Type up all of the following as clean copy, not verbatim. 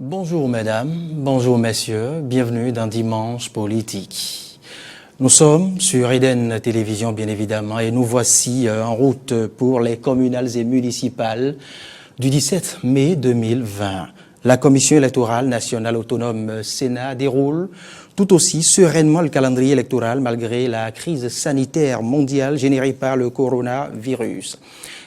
Bonjour mesdames, bonjour messieurs, bienvenue dans Dimanche Politique. Nous sommes sur Eden Télévision bien évidemment et nous voici en route pour les communales et municipales du 17 mai 2020. La Commission électorale nationale autonome Sénat déroule tout aussi sereinement le calendrier électoral malgré la crise sanitaire mondiale générée par le coronavirus.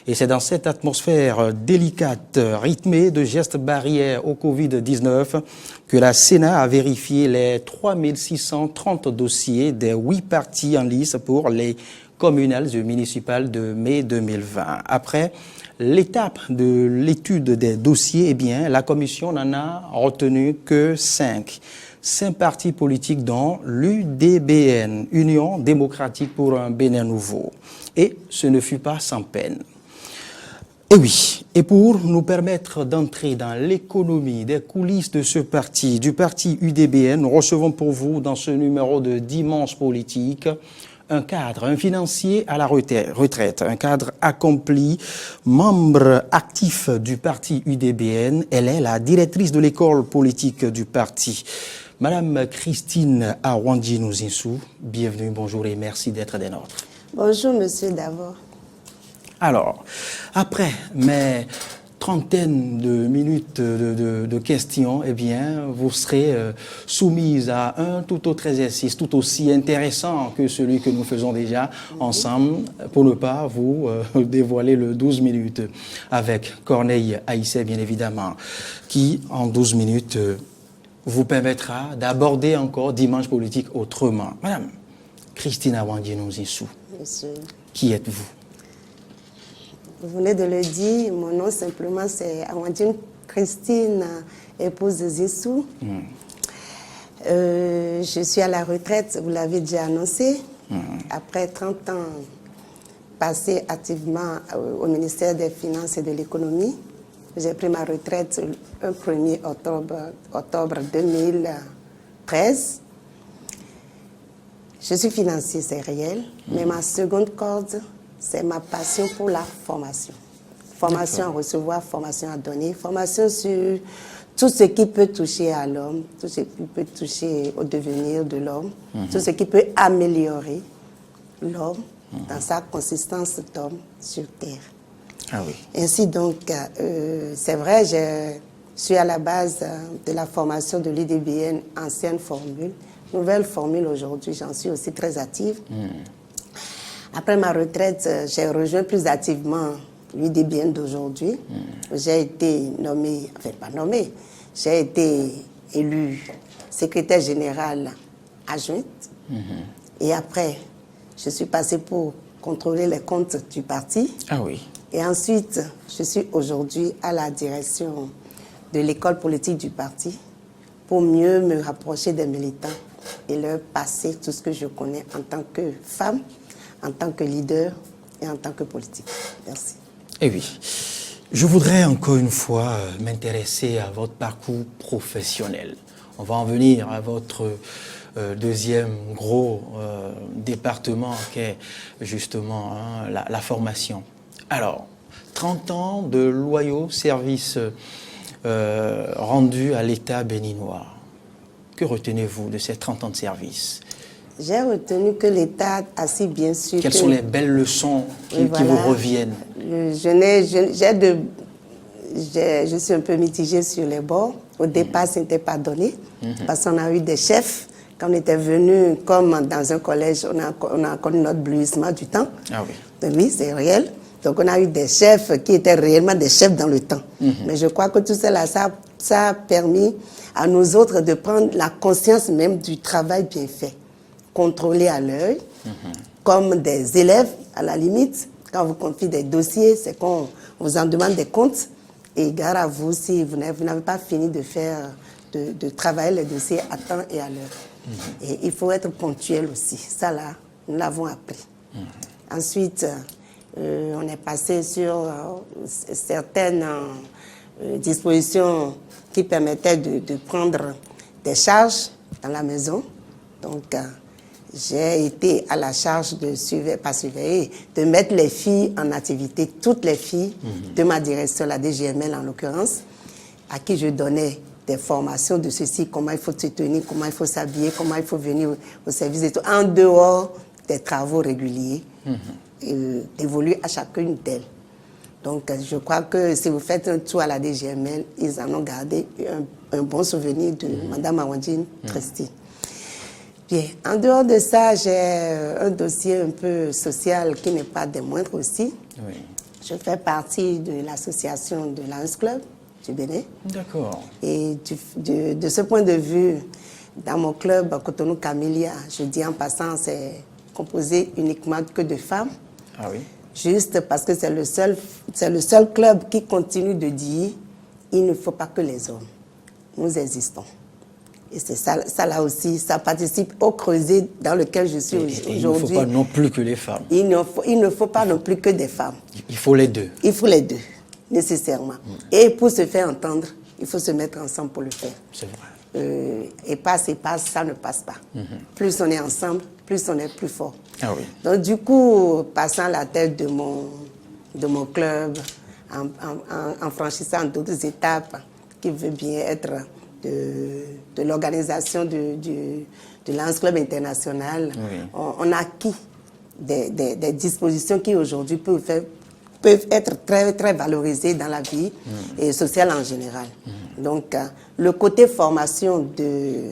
Et c'est dans cette atmosphère délicate, rythmée de gestes barrières au Covid-19 que la Sénat a vérifié les 3630 dossiers des 8 partis en lice pour les communales et municipales de mai 2020. Après l'étape de l'étude des dossiers, eh bien, la Commission n'en a retenu que 5. 5 partis politiques dont l'UDBN, Union démocratique pour un Bénin nouveau. Et ce ne fut pas sans peine. Et oui, et pour nous permettre d'entrer dans l'économie des coulisses de ce parti, du parti UDBN, nous recevons pour vous dans ce numéro de Dimanche Politique un cadre, un financier à la retraite, un cadre accompli, membre actif du parti UDBN. Elle est la directrice de l'école politique du parti. Madame Christine Awandji-Nouzinsou, bienvenue, bonjour et merci d'être des nôtres. Bonjour monsieur d'abord. Alors, après mes trentaine de minutes de questions, eh bien, vous serez soumise à un tout autre exercice, tout aussi intéressant que celui que nous faisons déjà ensemble, pour ne pas vous dévoiler le 12 minutes, avec Corneille Haïssé, bien évidemment, qui, en 12 minutes, vous permettra d'aborder encore Dimanche Politique autrement. Madame Christine Awandji-Nouzinsou, qui êtes-vous? Vous venez de le dire, mon nom simplement c'est Awandji Christine, épouse de Zissou. Je suis à la retraite, vous l'avez déjà annoncé, après 30 ans passés activement au ministère des Finances et de l'Économie. J'ai pris ma retraite le 1er octobre 2013. Je suis financier, c'est réel, mais ma seconde corde, c'est ma passion pour la formation. Formation à recevoir, formation à donner, formation sur tout ce qui peut toucher à l'homme, tout ce qui peut toucher au devenir de l'homme, tout ce qui peut améliorer l'homme dans sa consistance d'homme sur Terre. Ah oui. Ainsi donc, c'est vrai, je suis à la base de la formation de l'UDBN, ancienne formule. Nouvelle formule aujourd'hui, j'en suis aussi très active. Après ma retraite, j'ai rejoint plus activement l'UDBN d'aujourd'hui. J'ai été nommée, enfin pas nommée, j'ai été élue secrétaire générale adjointe. Et après, je suis passée pour contrôler les comptes du parti. Ah oui. Et ensuite, je suis aujourd'hui à la direction de l'école politique du parti pour mieux me rapprocher des militants et leur passer tout ce que je connais en tant que femme, en tant que leader et en tant que politique. Merci. Eh oui, je voudrais encore une fois m'intéresser à votre parcours professionnel. On va en venir à votre deuxième gros département qui est justement la formation. Alors, 30 ans de loyaux services rendus à l'État béninois. Que retenez-vous de ces 30 ans de service? J'ai retenu que l'État a si bien su. Quelles sont les belles leçons qui vous reviennent? Je suis un peu mitigée sur les bords. Au départ, ce n'était pas donné. Parce qu'on a eu des chefs. Quand on était venu, comme dans un collège, on a connu notre blouissement du temps. Ah oui. Donc, oui, c'est réel. Donc on a eu des chefs qui étaient réellement des chefs dans le temps. Mais je crois que tout cela, ça a permis à nous autres de prendre la conscience même du travail bien fait. Contrôlé à l'œil, comme des élèves, à la limite. Quand vous confiez des dossiers, c'est qu'on vous en demande des comptes. Et gare à vous si vous n'avez pas fini de faire, de travailler les dossiers à temps et à l'heure. Et il faut être ponctuel aussi. Ça là, nous l'avons appris. Ensuite, on est passé sur certaines dispositions qui permettaient de prendre des charges dans la maison. Donc, j'ai été à la charge de de mettre les filles en activité, toutes les filles de ma direction, la DGML en l'occurrence, à qui je donnais des formations de ceci, comment il faut se tenir, comment il faut s'habiller, comment il faut venir au service et tout, en dehors des travaux réguliers, dévolus à chacune d'elles. Donc, je crois que si vous faites un tour à la DGML, ils en ont gardé un bon souvenir de Mme Awandine Christine. Bien, en dehors de ça, j'ai un dossier un peu social qui n'est pas des moindres aussi. Oui. Je fais partie de l'association de Lions Club du Bénin. D'accord. Et de ce point de vue, dans mon club Cotonou Camélia, je dis en passant, c'est composé uniquement que de femmes. Ah oui. Juste parce que c'est le seul club qui continue de dire il ne faut pas que les hommes. Nous existons. Et c'est ça là aussi, ça participe au creuset dans lequel je suis aujourd'hui. Il ne faut pas non plus que les femmes. Il ne faut pas non plus que des femmes. Il faut les deux. Il faut les deux, nécessairement. Et pour se faire entendre, il faut se mettre ensemble pour le faire. C'est vrai. Et passe, ça ne passe pas. Plus on est ensemble, plus on est plus fort. Ah oui. Donc du coup, passant la tête de mon club, en franchissant d'autres étapes qui veut bien être de l'organisation du Lions Club International, oui. on a acquis des dispositions qui aujourd'hui peuvent être très, très valorisées dans la vie et sociale en général. Donc, le côté formation de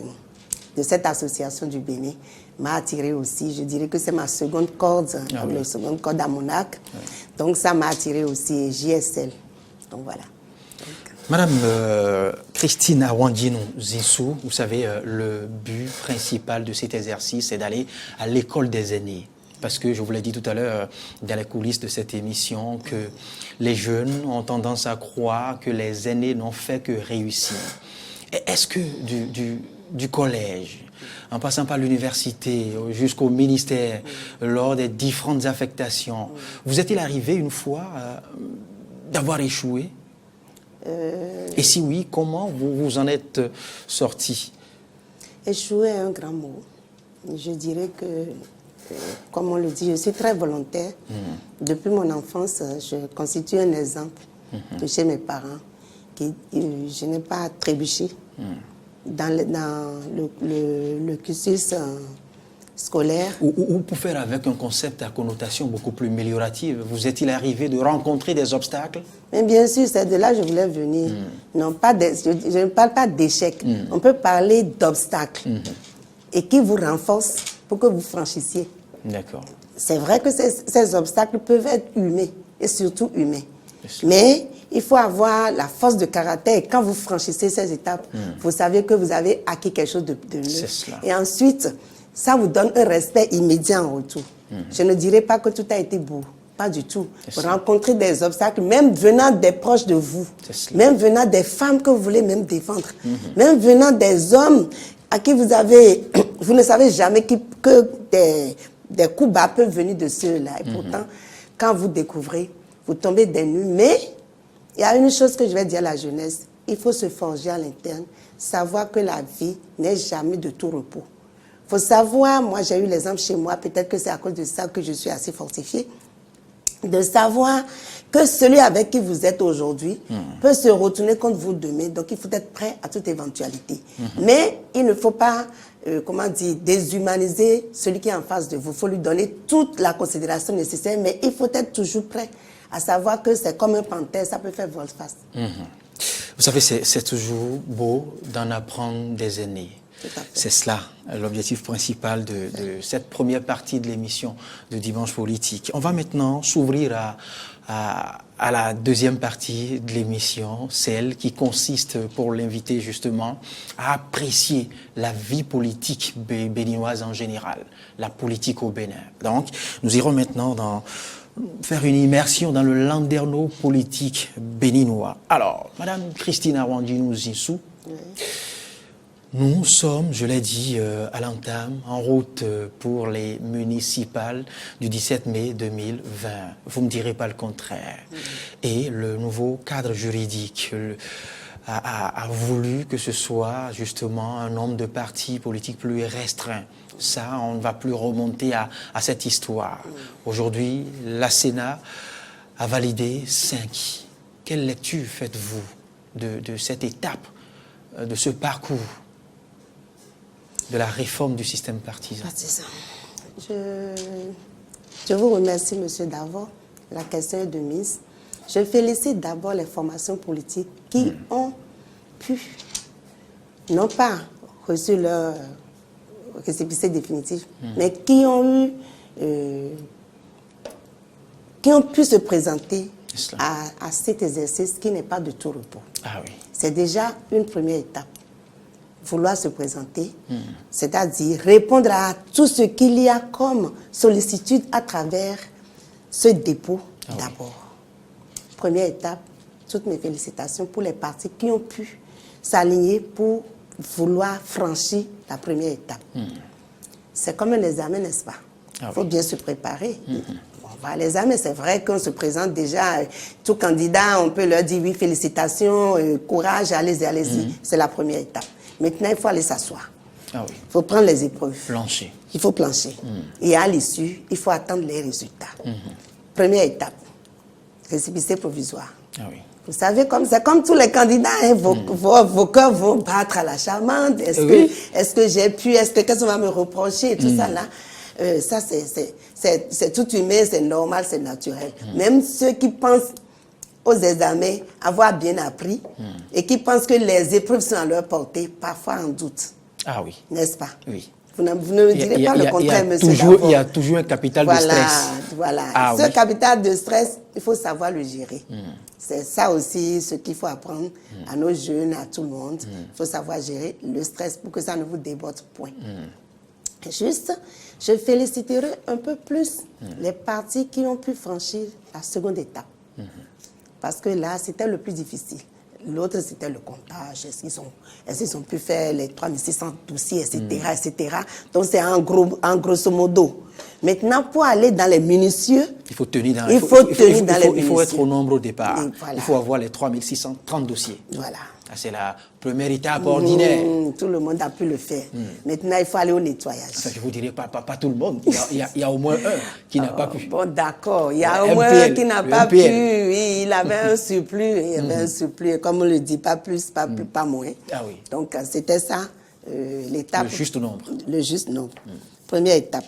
cette association du Bénin m'a attiré aussi. Je dirais que c'est ma seconde corde, la seconde corde à mon arc. Donc, ça m'a attiré aussi JSL. Donc, voilà. Madame Christine Awandine Zinsou, vous savez, le but principal de cet exercice, c'est d'aller à l'école des aînés. Parce que je vous l'ai dit tout à l'heure, dans les coulisses de cette émission, que les jeunes ont tendance à croire que les aînés n'ont fait que réussir. Est-ce que du collège, en passant par l'université, jusqu'au ministère, lors des différentes affectations, vous est-il arrivé une fois d'avoir échoué? Et si oui, comment vous en êtes sorti? Échouer est un grand mot. Je dirais que, comme on le dit, je suis très volontaire. Depuis mon enfance, je constitue un exemple de chez mes parents. Je n'ai pas trébuché dans le cursus scolaire. Ou pour faire avec un concept à connotation beaucoup plus améliorative, vous est-il arrivé de rencontrer des obstacles? Mais bien sûr, c'est de là que je voulais venir. Non, je ne parle pas d'échec. On peut parler d'obstacles et qui vous renforcent pour que vous franchissiez. D'accord. C'est vrai que ces obstacles peuvent être humains et surtout humains. Mais il faut avoir la force de caractère. Et quand vous franchissez ces étapes, vous savez que vous avez acquis quelque chose de neuf. Et ensuite, ça vous donne un respect immédiat en retour. Je ne dirais pas que tout a été beau. Pas du tout. Vous rencontrez des obstacles, même venant des proches de vous, même venant des femmes que vous voulez même défendre, même venant des hommes à qui vous ne savez jamais que des coups bas peuvent venir de ceux-là. Et pourtant, quand vous découvrez, vous tombez des nues. Mais il y a une chose que je vais dire à la jeunesse, il faut se forger à l'interne, savoir que la vie n'est jamais de tout repos. Il faut savoir, moi j'ai eu l'exemple chez moi, peut-être que c'est à cause de ça que je suis assez fortifiée, de savoir que celui avec qui vous êtes aujourd'hui peut se retourner contre vous demain. Donc, il faut être prêt à toute éventualité. Mais il ne faut pas, déshumaniser celui qui est en face de vous. Il faut lui donner toute la considération nécessaire, mais il faut être toujours prêt à savoir que c'est comme un panthère, ça peut faire volte-face. Vous savez, c'est toujours beau d'en apprendre des aînés. C'est cela, l'objectif principal de cette première partie de l'émission de Dimanche Politique. On va maintenant s'ouvrir à la deuxième partie de l'émission, celle qui consiste pour l'invité justement à apprécier la vie politique béninoise en général, la politique au Bénin. Donc, nous irons maintenant faire une immersion dans le landerneau politique béninois. Alors, Madame Christine Awandine Zinsou, nous sommes, je l'ai dit à l'entame, en route pour les municipales du 17 mai 2020. Vous ne me direz pas le contraire. Et le nouveau cadre juridique a voulu que ce soit justement un nombre de partis politiques plus restreint. Ça, on ne va plus remonter à cette histoire. Aujourd'hui, la Sénat a validé 5. Quelle lecture faites-vous de cette étape de ce parcours de la réforme du système partisan? Partisan. Je vous remercie, Monsieur Davor. La question est de mise. Je félicite d'abord les formations politiques qui ont pu, non pas reçu leur récépissé définitif, mais qui ont pu se présenter à cet exercice qui n'est pas de tout repos. Ah oui. C'est déjà une première étape. Vouloir se présenter, c'est-à-dire répondre à tout ce qu'il y a comme sollicitude à travers ce dépôt d'abord. Première étape, toutes mes félicitations pour les partis qui ont pu s'aligner pour vouloir franchir la première étape. C'est comme un examen, n'est-ce pas? Il faut bien se préparer. On va à l'examen, c'est vrai qu'on se présente déjà, tout candidat, on peut leur dire oui, félicitations, courage, allez-y, allez-y. C'est la première étape. Maintenant, il faut aller s'asseoir. Ah oui. Il faut prendre les épreuves. Plancher. Il faut plancher. Et à l'issue, il faut attendre les résultats. Première étape, récépissé provisoire. Ah oui. Vous savez, c'est comme tous les candidats, hein, vos cœurs vont battre à la charmante. Est-ce que j'ai pu, qu'est-ce qu'on va me reprocher, et tout ça là. Ça, c'est tout humain, c'est normal, c'est naturel. Même ceux qui pensent aux examens avoir bien appris et qui pensent que les épreuves sont à leur portée, parfois en doute. Ah oui. N'est-ce pas? Oui. Vous ne me direz pas le contraire, monsieur Davor. Il y a toujours un capital de stress. Voilà. Ah Ce capital de stress, il faut savoir le gérer. C'est ça aussi ce qu'il faut apprendre à nos jeunes, à tout le monde. Il faut savoir gérer le stress pour que ça ne vous déborde point. Juste, je féliciterai un peu plus les partis qui ont pu franchir la seconde étape. Parce que là, c'était le plus difficile. L'autre, c'était le comptage. Est-ce qu'ils ont pu faire les 3600 dossiers, etc. Donc, c'est en grosso modo. Maintenant, pour aller dans les minutieux, il faut tenir dans, il faut être au nombre au départ. Voilà. Il faut avoir les 3630 dossiers. Voilà. C'est la première étape ordinaire. Tout le monde a pu le faire. Maintenant, il faut aller au nettoyage. Enfin, je vous dirais pas tout le monde. Il y a au moins un qui n'a pas pu. Bon, d'accord. Il y a au moins un qui n'a pas pu. Oui, il avait un surplus. Il avait un surplus. Comme on le dit, pas plus, pas moins. Ah oui. Donc, c'était ça, l'étape. Le juste nombre. Le juste nombre. Première étape.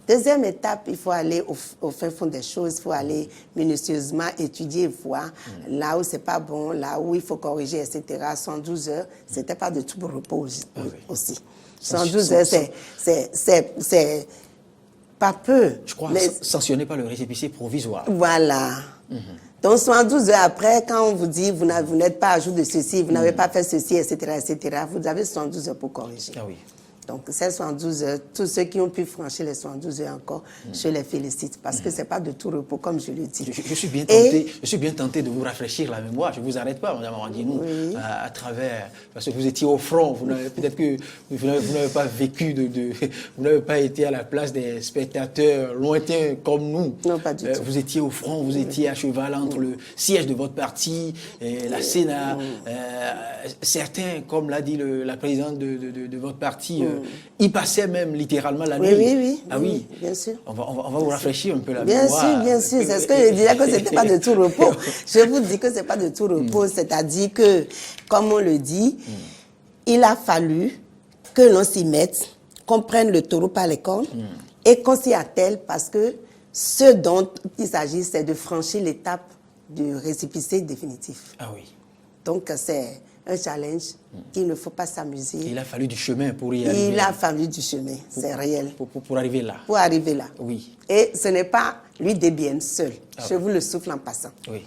Deuxième étape, il faut aller au fin fond des choses, il faut aller minutieusement étudier et voir là où c'est pas bon, là où il faut corriger, etc. 112 heures, c'était pas de tout repos aussi. 112 heures, c'est pas peu. Je crois, mais sanctionné par le récépissé provisoire. Voilà. Donc, 112 heures après, quand on vous dit vous n'êtes pas à jour de ceci, vous n'avez pas fait ceci, etc., vous avez 112 heures pour corriger. Ah oui. Donc, ces 112 heures, tous ceux qui ont pu franchir les 112 heures encore, je les félicite parce que ce n'est pas de tout repos, comme je le dis. Je suis bien tenté de vous rafraîchir la mémoire. Je ne vous arrête pas, Mme Randinou, à travers. Parce que vous étiez au front. Peut-être que vous n'avez pas vécu, vous n'avez pas été à la place des spectateurs lointains comme nous. Non, pas du tout. Vous étiez au front, vous étiez à cheval entre le siège de votre parti et la Sénat. Certains, comme l'a dit la présidente de votre parti, il passait même littéralement la nuit. Oui. Ah oui, bien sûr. On va vous rafraîchir un peu la mémoire. Bien sûr. C'est ce que je disais que ce n'était pas de tout repos. Je vous dis que ce n'est pas de tout repos. C'est-à-dire que, comme on le dit, il a fallu que l'on s'y mette, qu'on prenne le taureau par les cornes et qu'on s'y attelle parce que ce dont il s'agit, c'est de franchir l'étape du récépissé définitif. Ah oui. Donc, c'est un challenge qu'il ne faut pas s'amuser. Il a fallu du chemin pour y arriver. Il a fallu du chemin, c'est réel. Pour arriver là. Pour arriver là. Oui. Et ce n'est pas l'UDBN seul. Je vous le souffle en passant. Oui.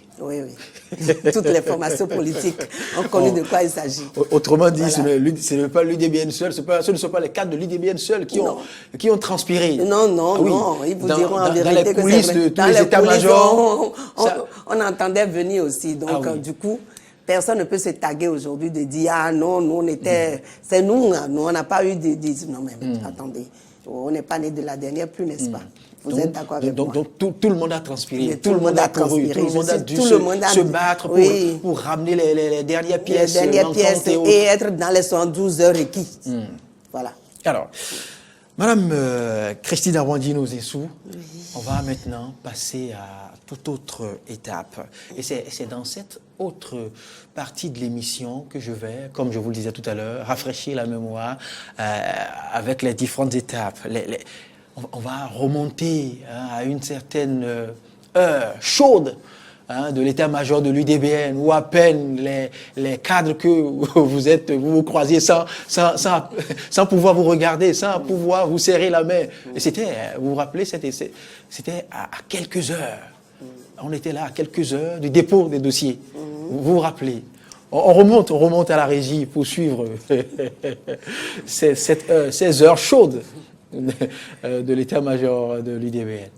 Toutes les formations politiques ont connu de quoi il s'agit. Autrement dit, ce n'est pas l'UDBN seul, ce ne sont pas les cadres de l'UDBN seuls qui ont transpiré. Non. Ils vous diront en vérité que c'est vrai. Dans les états-majors. On entendait venir aussi. Donc, du coup, personne ne peut se taguer aujourd'hui de dire « Ah non, nous on était... C'est nous, on n'a pas eu de... » Non mais attendez, on n'est pas né de la dernière pluie, n'est-ce pas? Vous êtes d'accord avec moi? Donc tout le monde a transpiré. Tout le monde a transpiré. Tout le monde a dû se battre pour ramener les dernières pièces. Les dernières pièces et être dans les 112 heures requises. Voilà. Alors, Madame Christine Arwandino-Zessou, on va maintenant passer à toute autre étape. Et c'est dans cette autre partie de l'émission que je vais, comme je vous le disais tout à l'heure, rafraîchir la mémoire avec les différentes étapes. On va remonter à une certaine heure chaude de l'état-major de l'UDBN, où à peine les cadres que vous croisiez sans pouvoir vous regarder, sans pouvoir vous serrer la main. Et vous vous rappelez, c'était à quelques heures. On était là à quelques heures du dépôt des dossiers. Vous vous rappelez? On remonte à la régie pour suivre ces heures chaudes de l'état-major de l'UDBN.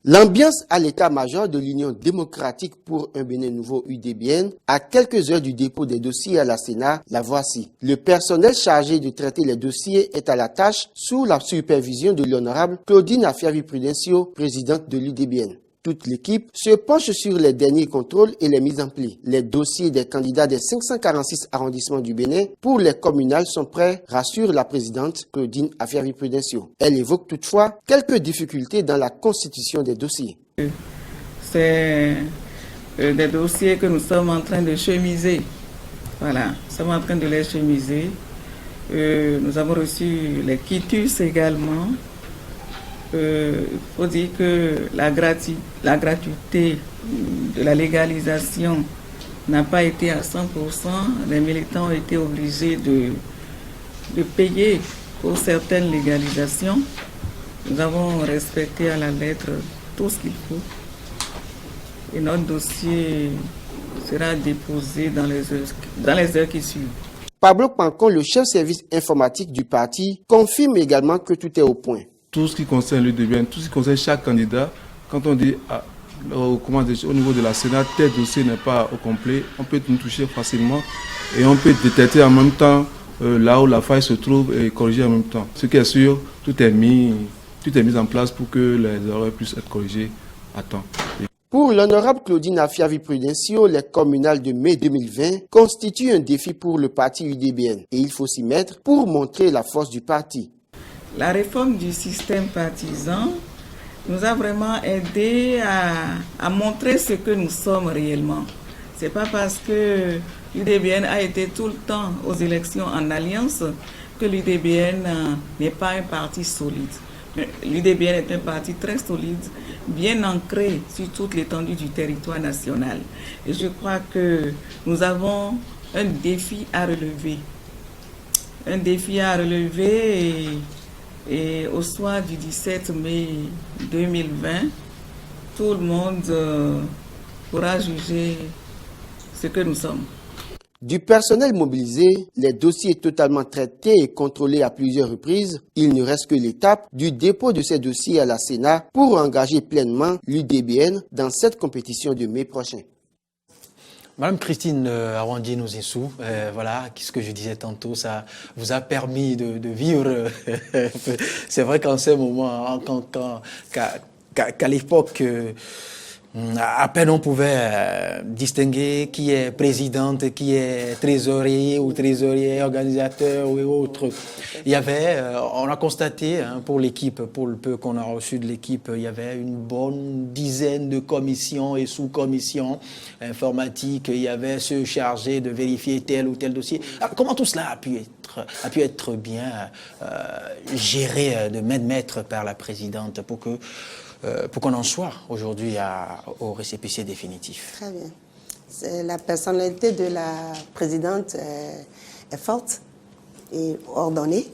L'ambiance à l'état-major de l'Union démocratique pour un Bénin nouveau UDBN, à quelques heures du dépôt des dossiers à la Sénat, la voici. Le personnel chargé de traiter les dossiers est à la tâche sous la supervision de l'honorable Claudine Afiavi-Prudencio, présidente de l'UDBN. Toute l'équipe se penche sur les derniers contrôles et les mises en pli. Les dossiers des candidats des 546 arrondissements du Bénin pour les communales sont prêts, rassure la présidente Claudine Afiavi-Prudencio. Elle évoque toutefois quelques difficultés dans la constitution des dossiers. C'est des dossiers que nous sommes en train de chemiser. Voilà, nous sommes en train de les chemiser. Nous avons reçu les quitus également. Il faut dire que la gratuité de la légalisation n'a pas été à 100%. Les militants ont été obligés de payer pour certaines légalisations. Nous avons respecté à la lettre tout ce qu'il faut. Et notre dossier sera déposé dans les heures qui suivent. Pablo Pancon, le chef service informatique du parti, confirme également que tout est au point. Tout ce qui concerne l'UDBN, tout ce qui concerne chaque candidat, quand on dit au niveau de la Sénat, tel dossier n'est pas au complet, on peut nous toucher facilement et on peut détecter en même temps là où la faille se trouve et corriger en même temps. Ce qui est sûr, tout est mis en place pour que les erreurs puissent être corrigées à temps. Pour l'honorable Claudine Afiavi-Prudencio, les communales de mai 2020 constituent un défi pour le parti UDBN et il faut s'y mettre pour montrer la force du parti. La réforme du système partisan nous a vraiment aidé à montrer ce que nous sommes réellement. Ce n'est pas parce que l'UDBN a été tout le temps aux élections en alliance que l'UDBN n'est pas un parti solide. L'UDBN est un parti très solide, bien ancré sur toute l'étendue du territoire national. Et je crois que nous avons un défi à relever. Un défi à relever et au soir du 17 mai 2020, tout le monde pourra juger ce que nous sommes. Du personnel mobilisé, les dossiers totalement traités et contrôlés à plusieurs reprises, il ne reste que l'étape du dépôt de ces dossiers à la Sénat pour engager pleinement l'UDBN dans cette compétition de mai prochain. Madame Christine Arwandi Nozissou, voilà, ce que je disais tantôt, ça vous a permis de vivre. C'est vrai qu'en ces moments, qu'à l'époque, à peine on pouvait distinguer qui est présidente, qui est trésorier ou trésorier, organisateur ou autre. Il y avait, on a constaté pour l'équipe, pour le peu qu'on a reçu de l'équipe, il y avait une bonne dizaine de commissions et sous-commissions informatiques. Il y avait ceux chargés de vérifier tel ou tel dossier. Alors, comment tout cela a pu être bien géré de main de maître par la présidente pour qu'on en soit aujourd'hui au récépissé définitif? Très bien. La personnalité de la présidente est forte et ordonnée.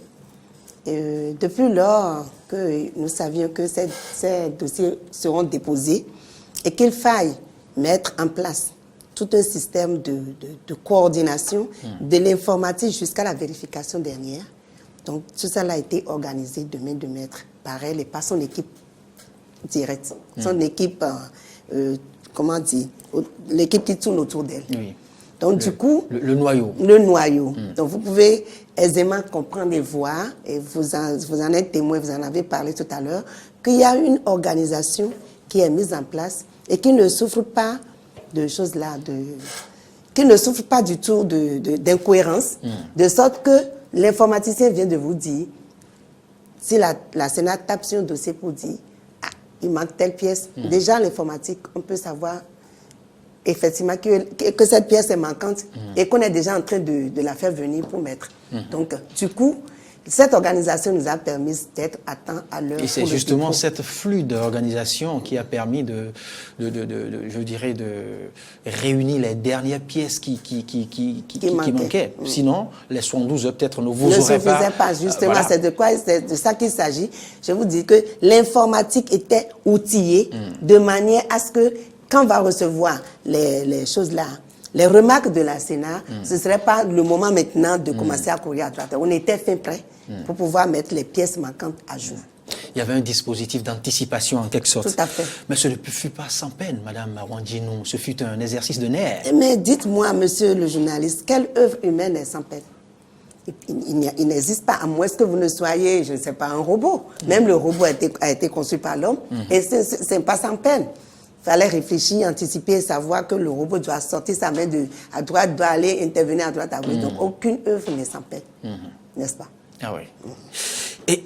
Et depuis lors que nous savions que ces dossiers seront déposés et qu'il faille mettre en place tout un système de coordination de l'informatique jusqu'à la vérification dernière. Donc tout ça a été organisé de main de maître par elle et par son équipe directe. Son équipe, comment dire, l'équipe qui tourne autour d'elle. Oui. Donc du coup... Le noyau. Le noyau. Donc vous pouvez aisément comprendre et voir, et vous en êtes témoin, vous en avez parlé tout à l'heure, qu'il y a une organisation qui est mise en place et qui ne souffre pas de choses là, qui ne souffre pas du tout d'incohérence, de sorte que l'informaticien vient de vous dire, si la Sénat tape sur un dossier pour dire, il manque telle pièce, déjà l'informatique, on peut savoir effectivement que cette pièce est manquante et qu'on est déjà en train de la faire venir pour mettre. Donc, du coup, cette organisation nous a permis d'être à temps, à l'heure. Et c'est justement cette flux d'organisation qui a permis je dirais, de réunir les dernières pièces qui manquaient. Sinon, les 72 heures, peut-être, ne vous auraient pas... Ne suffisaient pas, justement. Voilà. C'est de ça qu'il s'agit. Je vous dis que l'informatique était outillée de manière à ce que, quand on va recevoir les choses là, les remarques de la Sénat, ce ne serait pas le moment maintenant de commencer à courir à droite. On était fin prêt pour pouvoir mettre les pièces manquantes à jour. Il y avait un dispositif d'anticipation en quelque sorte. Tout à fait. Mais ce ne fut pas sans peine, Madame Wandjinou. Ce fut un exercice de nerfs. Mais dites-moi, monsieur le journaliste, quelle œuvre humaine est sans peine? Il n'existe pas, à moins que vous ne soyez, je ne sais pas, un robot. Même le robot a été conçu par l'homme et ce n'est pas sans peine. Il fallait réfléchir, anticiper, savoir que le robot doit sortir sa main à droite, doit aller intervenir à droite, à gauche. Donc, aucune œuvre n'est sans peine, n'est-ce pas? Ah oui. Et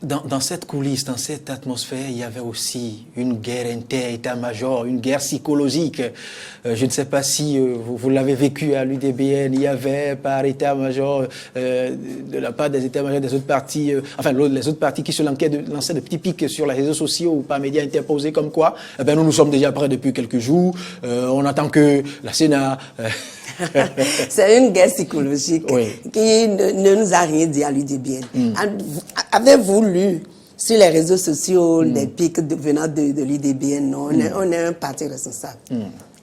dans cette coulisse, dans cette atmosphère, il y avait aussi une guerre inter-état-major, une guerre psychologique. Je ne sais pas si vous l'avez vécu à l'UDBN. Il y avait par état-major, de la part des états-majors des autres partis, les autres partis qui se lançaient de petits pics sur les réseaux sociaux ou par médias interposés comme quoi, nous sommes déjà prêts depuis quelques jours. On attend que la Sénat... C'est une guerre psychologique qui ne nous a rien dit à l'UDBN. Avez-vous lu sur les réseaux sociaux des pics venant de l'UDBN? Non, on est un parti responsable.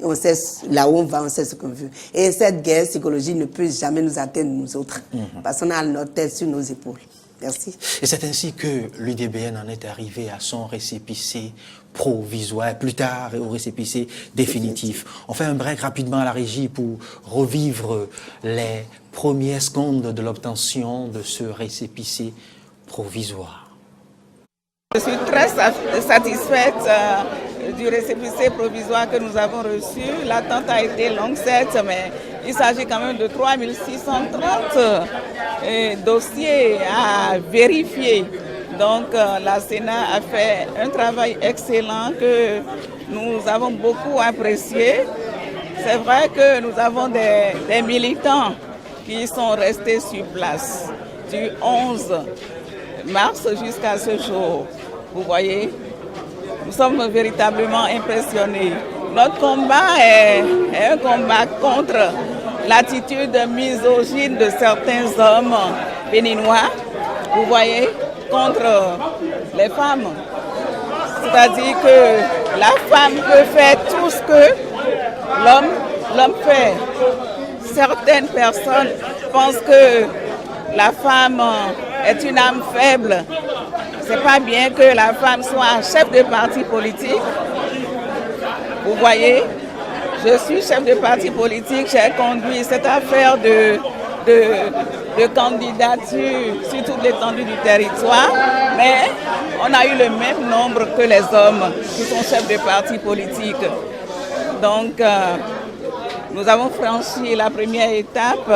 On sait là où on va, on sait ce qu'on veut. Et cette guerre psychologique ne peut jamais nous atteindre, nous autres, parce qu'on a notre tête sur nos épaules. Merci. Et c'est ainsi que l'UDBN en est arrivé à son récépissé provisoire, plus tard au récépissé définitif. On fait un break rapidement à la régie pour revivre les premières secondes de l'obtention de ce récépissé provisoire. Je suis très satisfaite du récépissé provisoire que nous avons reçu. L'attente a été longue, certes, mais il s'agit quand même de 3630 dossiers à vérifier. Donc la Sénat a fait un travail excellent que nous avons beaucoup apprécié. C'est vrai que nous avons des militants qui sont restés sur place du 11 mars jusqu'à ce jour. Vous voyez, nous sommes véritablement impressionnés. Notre combat est un combat contre l'attitude misogyne de certains hommes béninois. Vous voyez, contre les femmes. C'est-à-dire que la femme peut faire tout ce que l'homme fait. Certaines personnes pensent que la femme est une âme faible. C'est pas bien que la femme soit chef de parti politique. Vous voyez, je suis chef de parti politique, j'ai conduit cette affaire de candidature sur toute l'étendue du territoire, mais on a eu le même nombre que les hommes qui sont chefs de parti politique. Donc, nous avons franchi la première étape.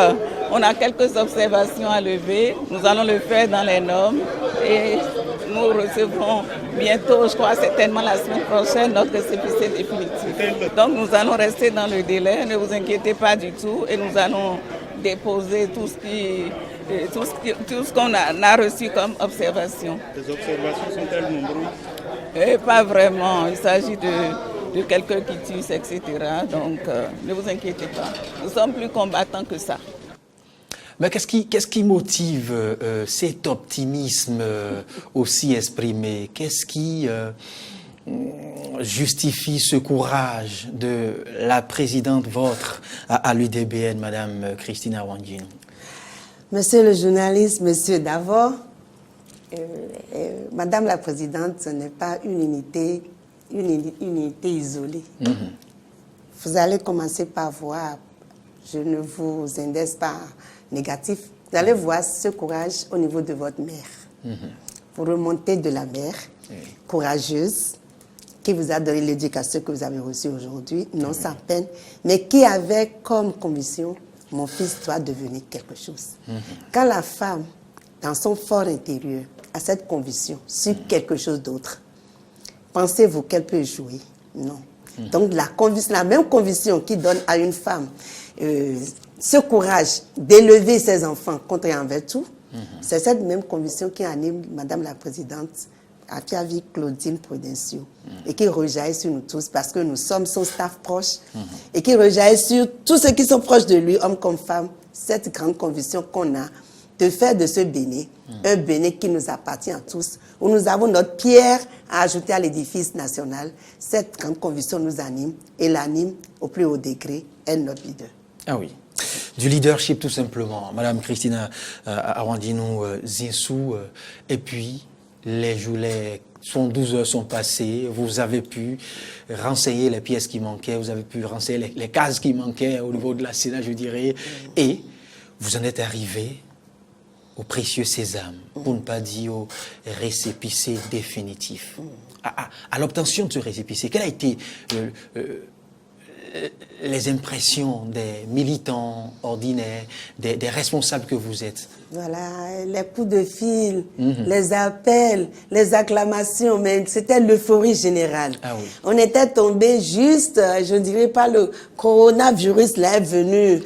On a quelques observations à lever. Nous allons le faire dans les normes et nous recevrons bientôt, je crois certainement la semaine prochaine, notre récépissé définitif. Donc nous allons rester dans le délai, ne vous inquiétez pas du tout, et nous allons déposer tout ce qu'on a reçu comme observation. Les observations sont-elles nombreuses? Pas vraiment, il s'agit de quelqu'un qui tue, etc. Donc ne vous inquiétez pas, nous sommes plus combattants que ça. Mais qu'est-ce qui motive cet optimisme aussi exprimé? Qu'est-ce qui justifie ce courage de la présidente votre à l'UDBN, Madame Christina Wandjinou? Monsieur le journaliste, monsieur, d'abord, Madame la présidente, ce n'est pas une unité isolée. Vous allez commencer par voir, je ne vous indexe pas négatif, vous allez voir ce courage au niveau de votre mère. Vous remontez de la mère, courageuse, qui vous a donné l'éducation que vous avez reçue aujourd'hui, non sans peine, mais qui avait comme conviction, mon fils doit devenir quelque chose. Quand la femme, dans son fort intérieur, a cette conviction sur quelque chose d'autre, pensez-vous qu'elle peut jouer? Non. Donc la même conviction qui donne à une femme ce courage d'élever ses enfants contre et envers tout, c'est cette même conviction qui anime Madame la Présidente Afia-Vie Claudine Prudencio et qui rejaillit sur nous tous parce que nous sommes son staff proche et qui rejaillit sur tous ceux qui sont proches de lui, hommes comme femmes, cette grande conviction qu'on a de faire de ce Bénin un Bénin qui nous appartient à tous, où nous avons notre pierre à ajouter à l'édifice national. Cette grande conviction nous anime et l'anime au plus haut degré, est notre leader. Ah oui, du leadership tout simplement. Madame Christina Awandinou Zinsou, et puis les 12 heures sont passées, vous avez pu renseigner les pièces qui manquaient, vous avez pu renseigner les cases qui manquaient au niveau de la Sénat, je dirais, et vous en êtes arrivé au précieux sésame, pour ne pas dire au récépissé définitif. À l'obtention de ce récépissé, quelles ont été les impressions des militants ordinaires, des responsables que vous êtes? Voilà, les coups de fil, les appels, les acclamations, mais c'était l'euphorie générale. Ah oui. On était tombé juste, je ne dirais pas le coronavirus là est venu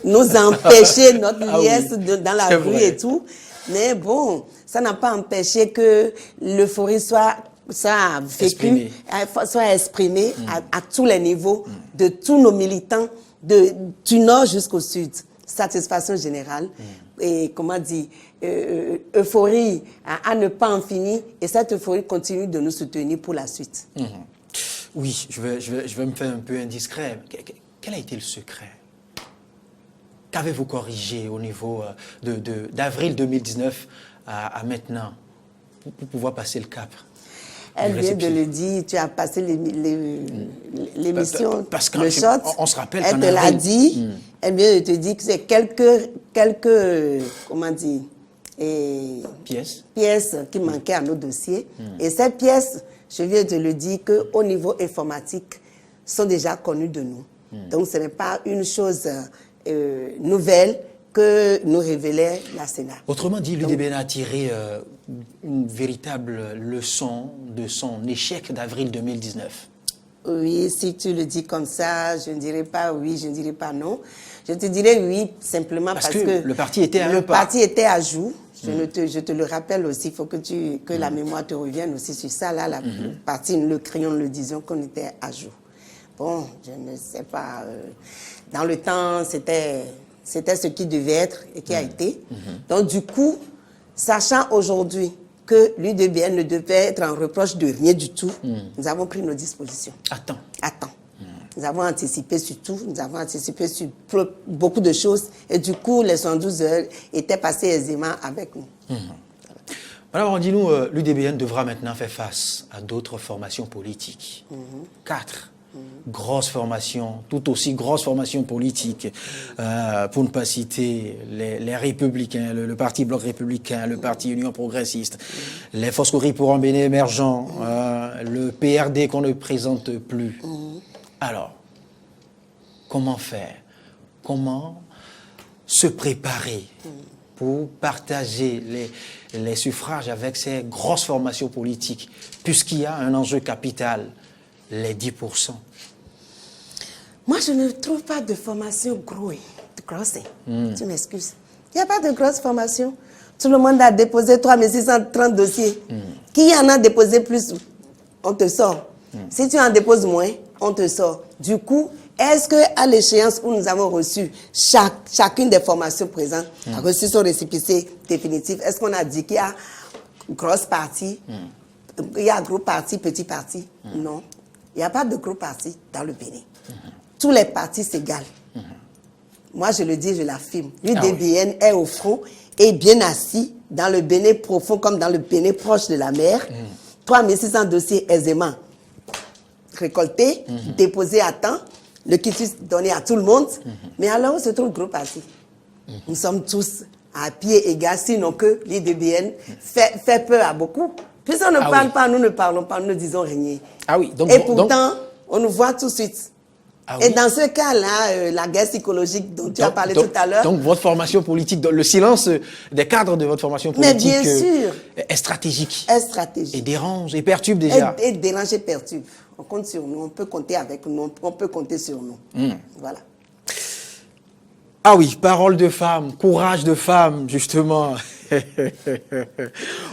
nous empêcher notre liesse dans la rue et tout. Mais bon, ça n'a pas empêché que l'euphorie soit vécue, soit exprimée à tous les niveaux de tous nos militants, du nord jusqu'au sud. Satisfaction générale et, comment dire, euphorie à ne pas en finir. Et cette euphorie continue de nous soutenir pour la suite. Oui, je vais me faire un peu indiscret. Quel a été le secret? Qu'avez-vous corrigé au niveau d'avril 2019 à maintenant pour pouvoir passer le cap? Elle vient de le dire, tu as passé l'émission, le shot. On se rappelle elle te l'a dit. Elle vient de te dire que c'est quelques comment dire, pièces qui manquaient à nos dossiers. Et ces pièces, je viens de le dire, qu'au niveau informatique, sont déjà connues de nous. Donc ce n'est pas une chose nouvelle que nous révélait la Sénat. Autrement dit, l'UDBN a tiré une véritable leçon de son échec d'avril 2019. Oui, si tu le dis comme ça, je ne dirais pas oui, je ne dirais pas non. Je te dirais oui, simplement parce que le parti était à parti était à jour. Je te le rappelle aussi, il faut que la mémoire te revienne aussi sur ça. Là, la partie, le crayon, le disions qu'on était à jour. Bon, je ne sais pas. Dans le temps, c'était ce qui devait être et qui a été. Donc, du coup, sachant aujourd'hui que l'UDBN ne devait être en reproche de rien du tout, nous avons pris nos dispositions. Attends. Nous avons anticipé sur tout, nous avons anticipé sur beaucoup de choses. Et du coup, les 112 heures étaient passées aisément avec nous. Madame, dis-nous, l'UDBN devra maintenant faire face à d'autres formations politiques. 4 grosses formations, tout aussi grosses formations politiques, pour ne pas citer les Républicains, le Parti Bloc Républicain, le Parti Union Progressiste, les Foscories pour un Bénin émergent, le PRD qu'on ne présente plus. Alors, comment faire? Comment se préparer pour partager les suffrages avec ces grosses formations politiques, puisqu'il y a un enjeu capital, les 10%? Moi, je ne trouve pas de formation grosse. Tu m'excuses. Il n'y a pas de grosse formation. Tout le monde a déposé 3630 dossiers. Qui en a déposé plus, on te sort. Si tu en déposes moins, on te sort. Du coup, est-ce qu'à l'échéance où nous avons reçu chacune des formations présentes, a reçu son récépissé définitif, est-ce qu'on a dit qu'il y a grosse partie, il y a gros parti, petit parti? Non. Il n'y a pas de gros parti dans le Bénin. Tous les partis s'égalent. Moi, je le dis, je l'affirme. L'UDBN est au front et bien assis dans le Bénin profond comme dans le Bénin proche de la mer. 3600 dossiers aisément récoltés, déposés à temps, le quitus donné à tout le monde. Mais alors, où se trouve le gros parti? Nous sommes tous à pied égal, sinon que l'UDBN fait peur à beaucoup. Puisqu'on ne parle pas, nous ne parlons pas, nous ne disons rien. Et pourtant, on nous voit tout de suite. Et dans ce cas-là, la guerre psychologique dont tu as parlé tout à l'heure... Donc votre formation politique, le silence des cadres de votre formation politique mais bien sûr, est stratégique. Est stratégique. Et dérange, et perturbe déjà. Et dérange et perturbe. on compte sur nous, on peut compter avec nous, on peut compter sur nous. Voilà. Ah oui, parole de femme, courage de femme, justement.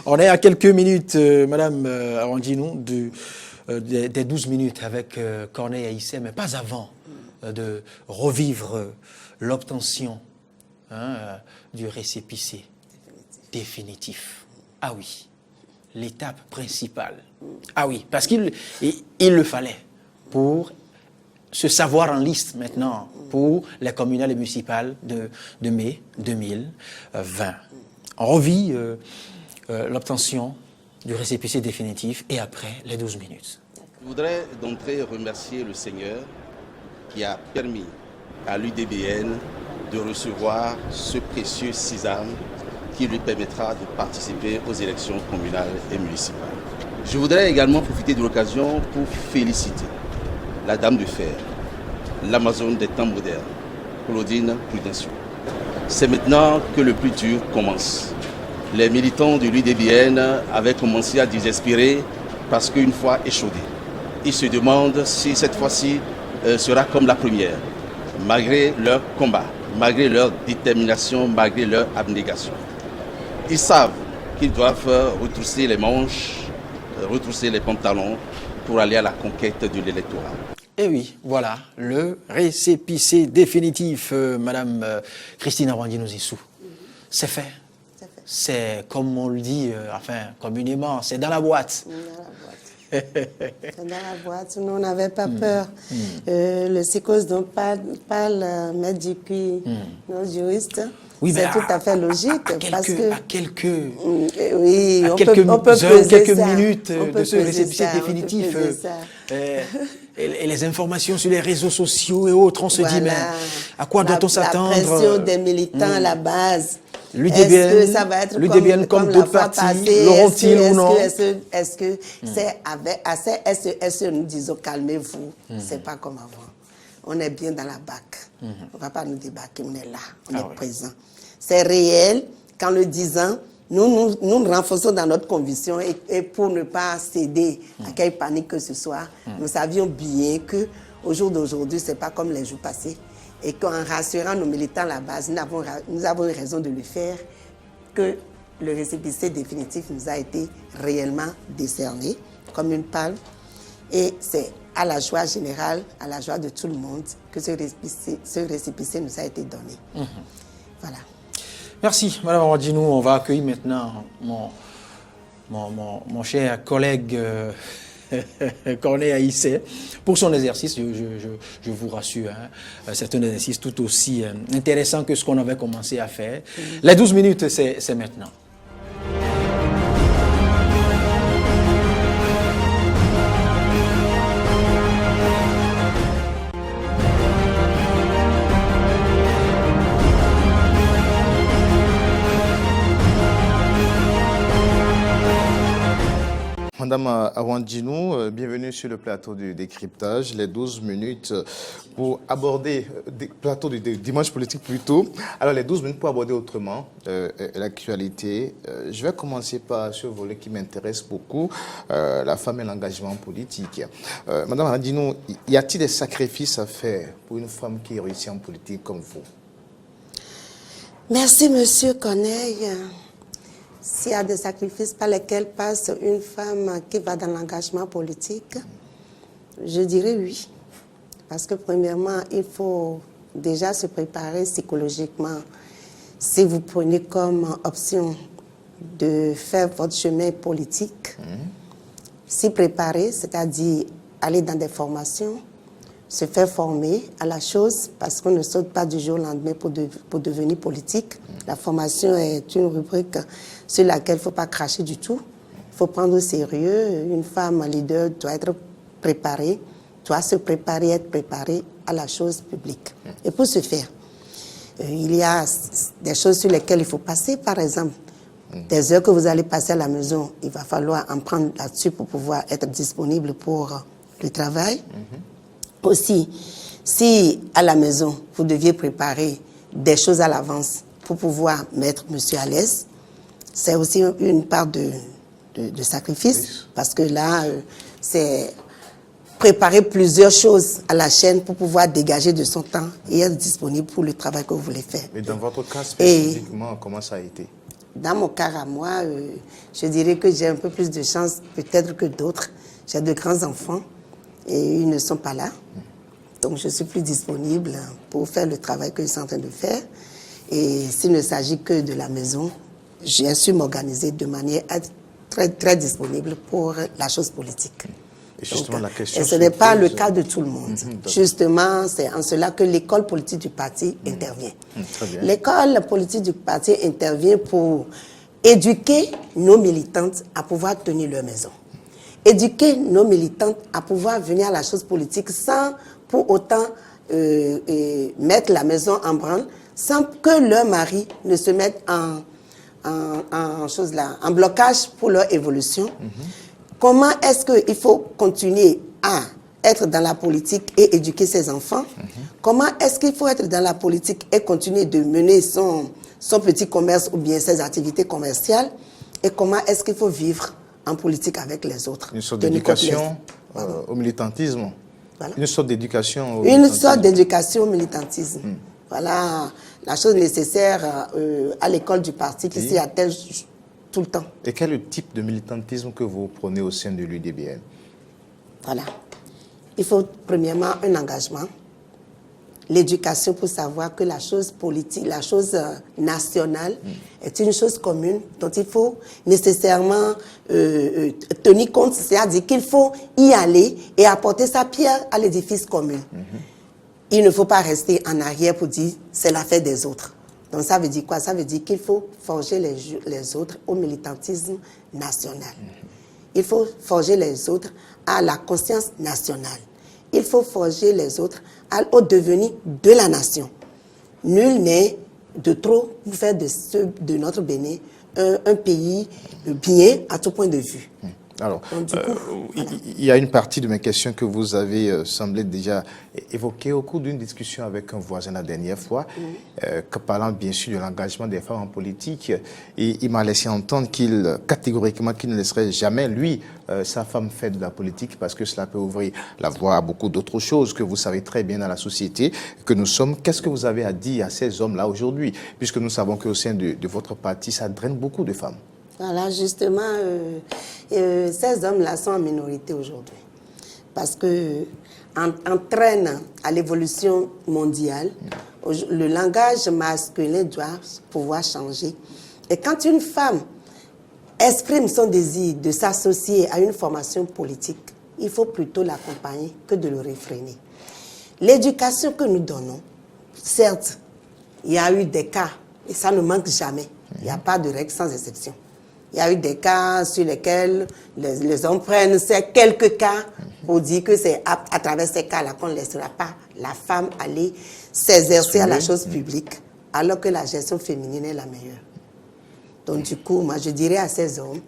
On est à quelques minutes, Madame Awandinou, des 12 minutes avec Corneille Aïssé, mais pas avant de revivre l'obtention du récépissé définitif. Ah oui, l'étape principale. Ah oui, parce qu'il le fallait pour se savoir en liste maintenant pour les communales et municipales de mai 2020. On revit l'obtention du récépissé définitif et après les 12 minutes. Je voudrais d'entrée remercier le Seigneur qui a permis à l'UDBN de recevoir ce précieux sésame qui lui permettra de participer aux élections communales et municipales. Je voudrais également profiter de l'occasion pour féliciter la Dame de Fer, l'Amazone des temps modernes, Claudine Prudencio. C'est maintenant que le plus dur commence. Les militants de l'UDBN avaient commencé à désespérer parce qu'une fois échaudés, ils se demandent si cette fois-ci sera comme la première, malgré leur combat, malgré leur détermination, malgré leur abnégation. Ils savent qu'ils doivent retrousser les manches, retrousser les pantalons pour aller à la conquête de l'électorat. Et oui, voilà, le récépissé définitif, Madame Christine Awandinou-Zissou. C'est fait. C'est comme on le dit, communément, c'est dans la boîte. C'est dans la boîte. Nous, on n'avait pas peur. Le psychose dont parle Maître Dupuis, nos juristes, oui, c'est tout à fait logique. À quelques minutes de ce récépissé définitif, et les informations sur les réseaux sociaux et autres, on se dit, mais à quoi doit-on s'attendre? La pression des militants à la base. L'UDBN comme d'autres partis, l'auront-ils ou non? Est-ce que c'est avec SE, nous disons calmez-vous, c'est pas comme avant. On est bien dans la BAC. On ne va pas nous débarquer, on est là, on est présent. C'est réel, qu'en le disant, nous renforçons dans notre conviction et pour ne pas céder à quelle panique que ce soit, nous savions bien qu'au jour d'aujourd'hui, ce n'est pas comme les jours passés. Et qu'en rassurant nos militants à la base, nous avons eu raison de le faire, que le récépissé définitif nous a été réellement décerné comme une palme. Et c'est à la joie générale, à la joie de tout le monde, que ce récépissé nous a été donné. Voilà. Merci, Madame Awandinou. On va accueillir maintenant mon cher collègue Corneille Aïssé pour son exercice. Je vous rassure, c'est un exercice tout aussi intéressant que ce qu'on avait commencé à faire. Les 12 minutes, c'est maintenant. Madame Awandinou, bienvenue sur le plateau du décryptage, les 12 minutes pour aborder, plateau du dimanche politique plutôt, alors les 12 minutes pour aborder autrement l'actualité. Je vais commencer par ce volet qui m'intéresse beaucoup, la femme et l'engagement politique. Madame Awandinou, y a-t-il des sacrifices à faire pour une femme qui réussit en politique comme vous? Merci, Monsieur Corneille. S'il y a des sacrifices par lesquels passe une femme qui va dans l'engagement politique, je dirais oui. Parce que premièrement, il faut déjà se préparer psychologiquement. Si vous prenez comme option de faire votre chemin politique, s'y préparer, c'est-à-dire aller dans des formations, se faire former à la chose, parce qu'on ne saute pas du jour au lendemain pour devenir politique. La formation est une rubrique sur laquelle il ne faut pas cracher du tout. Il faut prendre au sérieux. Une femme leader doit être préparée, doit se préparer, être préparée à la chose publique. Et pour ce faire, il y a des choses sur lesquelles il faut passer. Par exemple, des heures que vous allez passer à la maison, il va falloir en prendre là-dessus pour pouvoir être disponible pour le travail. Aussi, si à la maison, vous deviez préparer des choses à l'avance pour pouvoir mettre monsieur à l'aise, c'est aussi une part de sacrifice, parce que là, c'est préparer plusieurs choses à la chaîne pour pouvoir dégager de son temps et être disponible pour le travail que vous voulez faire. Et dans votre cas spécifiquement, comment ça a été? Dans mon cas à moi, je dirais que j'ai un peu plus de chance peut-être que d'autres. J'ai de grands enfants et ils ne sont pas là. Donc je suis plus disponible pour faire le travail que je suis en train de faire. Et s'il ne s'agit que de la maison, j'ai su m'organiser de manière à être très, très disponible pour la chose politique. Et justement, donc, la question et ce n'est pas le cas de tout le monde. Justement, c'est en cela que l'école politique du parti intervient. Très bien. L'école politique du parti intervient pour éduquer nos militantes à pouvoir tenir leur maison. Éduquer nos militantes à pouvoir venir à la chose politique sans pour autant mettre la maison en branle, sans que leur mari ne se mette en blocage pour leur évolution. Comment est-ce qu'il faut continuer à être dans la politique et éduquer ses enfants? Comment est-ce qu'il faut être dans la politique et continuer de mener son petit commerce ou bien ses activités commerciales? Et comment est-ce qu'il faut vivre en politique avec les autres? Une sorte d'éducation au militantisme. Voilà. Une sorte d'éducation au Une militantisme. sorte d'éducation au militantisme. Voilà la chose nécessaire à l'école du parti qui s'y attelle tout le temps. Et quel est le type de militantisme que vous prenez au sein de l'UDBN? Voilà. Il faut premièrement un engagement, l'éducation pour savoir que la chose politique, la chose nationale est une chose commune dont il faut nécessairement tenir compte, c'est-à-dire qu'il faut y aller et apporter sa pierre à l'édifice commun. Il ne faut pas rester en arrière pour dire c'est l'affaire des autres. Donc ça veut dire quoi? Ça veut dire qu'il faut forger les autres au militantisme national. Il faut forger les autres à la conscience nationale. Il faut forger les autres au devenir de la nation. Nul n'est de trop pour faire de notre Bénin un pays bien à tout point de vue. Alors, donc, du coup, voilà. il y a une partie de mes questions que vous avez semblé déjà évoquer au cours d'une discussion avec un voisin la dernière fois, parlant bien sûr de l'engagement des femmes en politique. Et il m'a laissé entendre catégoriquement qu'il ne laisserait jamais, lui, sa femme faire de la politique parce que cela peut ouvrir la voie à beaucoup d'autres choses que vous savez très bien dans la société que nous sommes. Qu'est-ce que vous avez à dire à ces hommes-là aujourd'hui? Puisque nous savons qu'au sein de votre parti, ça draine beaucoup de femmes. Voilà, justement, ces hommes-là sont en minorité aujourd'hui. Parce que entraîne à l'évolution mondiale, le langage masculin doit pouvoir changer. Et quand une femme exprime son désir de s'associer à une formation politique, il faut plutôt l'accompagner que de le réfréner. L'éducation que nous donnons, certes, il y a eu des cas, et ça ne manque jamais. Il n'y a pas de règle sans exception. Il y a eu des cas sur lesquels les hommes prennent ces quelques cas pour dire que c'est à travers ces cas-là qu'on ne laissera pas la femme aller s'exercer à la chose publique, alors que la gestion féminine est la meilleure. Donc du coup, moi je dirais à ces hommes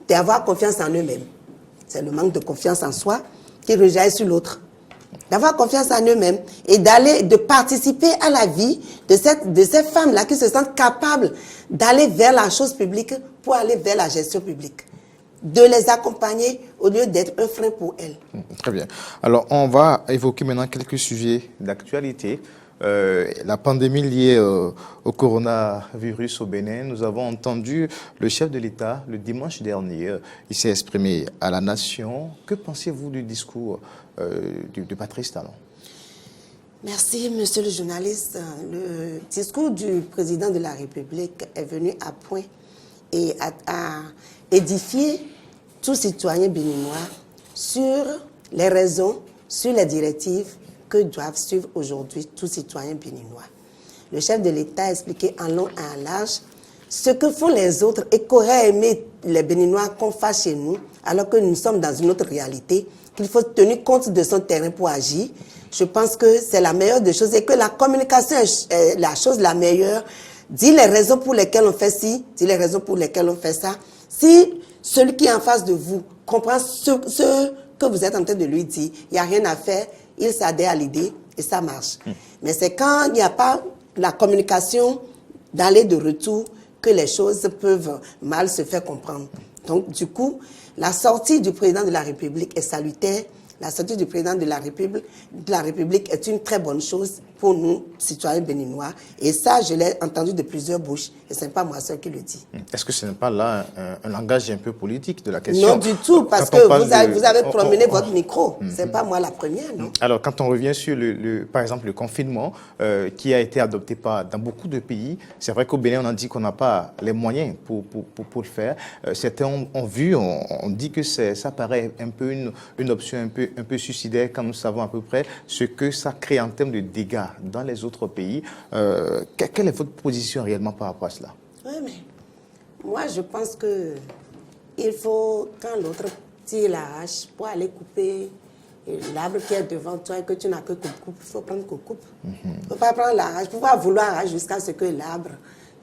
d'avoir confiance en eux-mêmes. C'est le manque de confiance en soi qui rejaillit sur l'autre. D'avoir confiance en eux-mêmes et de participer à la vie de ces femmes-là qui se sentent capables d'aller vers la chose publique pour aller vers la gestion publique. De les accompagner au lieu d'être un frein pour elles. Très bien. Alors, on va évoquer maintenant quelques sujets d'actualité. La pandémie liée au coronavirus au Bénin, nous avons entendu le chef de l'État le dimanche dernier. Il s'est exprimé à la nation. Que pensez-vous du discours de Patrice Talon? Merci, monsieur le journaliste. Le discours du président de la République est venu à point et a édifié tout citoyen béninois sur les raisons, sur les directives que doivent suivre aujourd'hui tous citoyens béninois. Le chef de l'État a expliqué en long et en large ce que font les autres et qu'auraient aimé les Béninois qu'on fasse chez nous, alors que nous sommes dans une autre réalité, qu'il faut tenir compte de son terrain pour agir. Je pense que c'est la meilleure des choses et que la communication est la chose la meilleure. Dis les raisons pour lesquelles on fait ci, dis les raisons pour lesquelles on fait ça. Si celui qui est en face de vous comprend ce que vous êtes en train de lui dire, il n'y a rien à faire, il s'adhère à l'idée et ça marche. Mais c'est quand il n'y a pas la communication d'aller de retour que les choses peuvent mal se faire comprendre. Donc, du coup, la sortie du président de la République est salutaire. La sortie du président de la République est une très bonne chose pour nous, citoyens béninois. Et ça, je l'ai entendu de plusieurs bouches. Et ce n'est pas moi seul qui le dit. Est-ce que ce n'est pas là un langage un peu politique de la question? Non, du tout, parce que vous avez promené votre micro. Ce n'est pas moi la première, non? Alors, quand on revient sur, par exemple, le confinement qui a été adopté dans beaucoup de pays, c'est vrai qu'au Bénin, on a dit qu'on n'a pas les moyens pour le faire. Certains ont vu, on dit que ça paraît un peu une option un peu suicidaire quand nous savons à peu près ce que ça crée en termes de dégâts dans les autres pays. Quelle est votre position réellement par rapport à cela? Oui, mais moi, je pense que il faut, quand l'autre tire la hache pour aller couper l'arbre qui est devant toi et que tu n'as que coupe, il faut prendre coupe. Il ne faut pas prendre la hache, il faut pas vouloir hache jusqu'à ce que l'arbre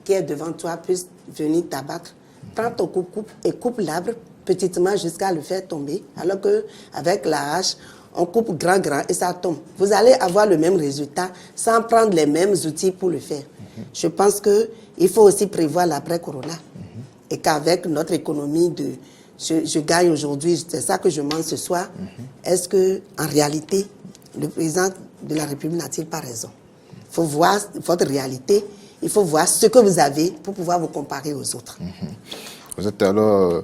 qui est devant toi puisse venir t'abattre. Prends ton coupe et coupe l'arbre petitement jusqu'à le faire tomber, alors qu'avec la hache, on coupe grand et ça tombe. Vous allez avoir le même résultat sans prendre les mêmes outils pour le faire. Je pense qu'il faut aussi prévoir l'après-corona. Et qu'avec notre économie je gagne aujourd'hui, c'est ça que je mange ce soir, est-ce qu'en réalité, le président de la République n'a-t-il pas raison? Il faut voir votre réalité, il faut voir ce que vous avez pour pouvoir vous comparer aux autres. Vous êtes alors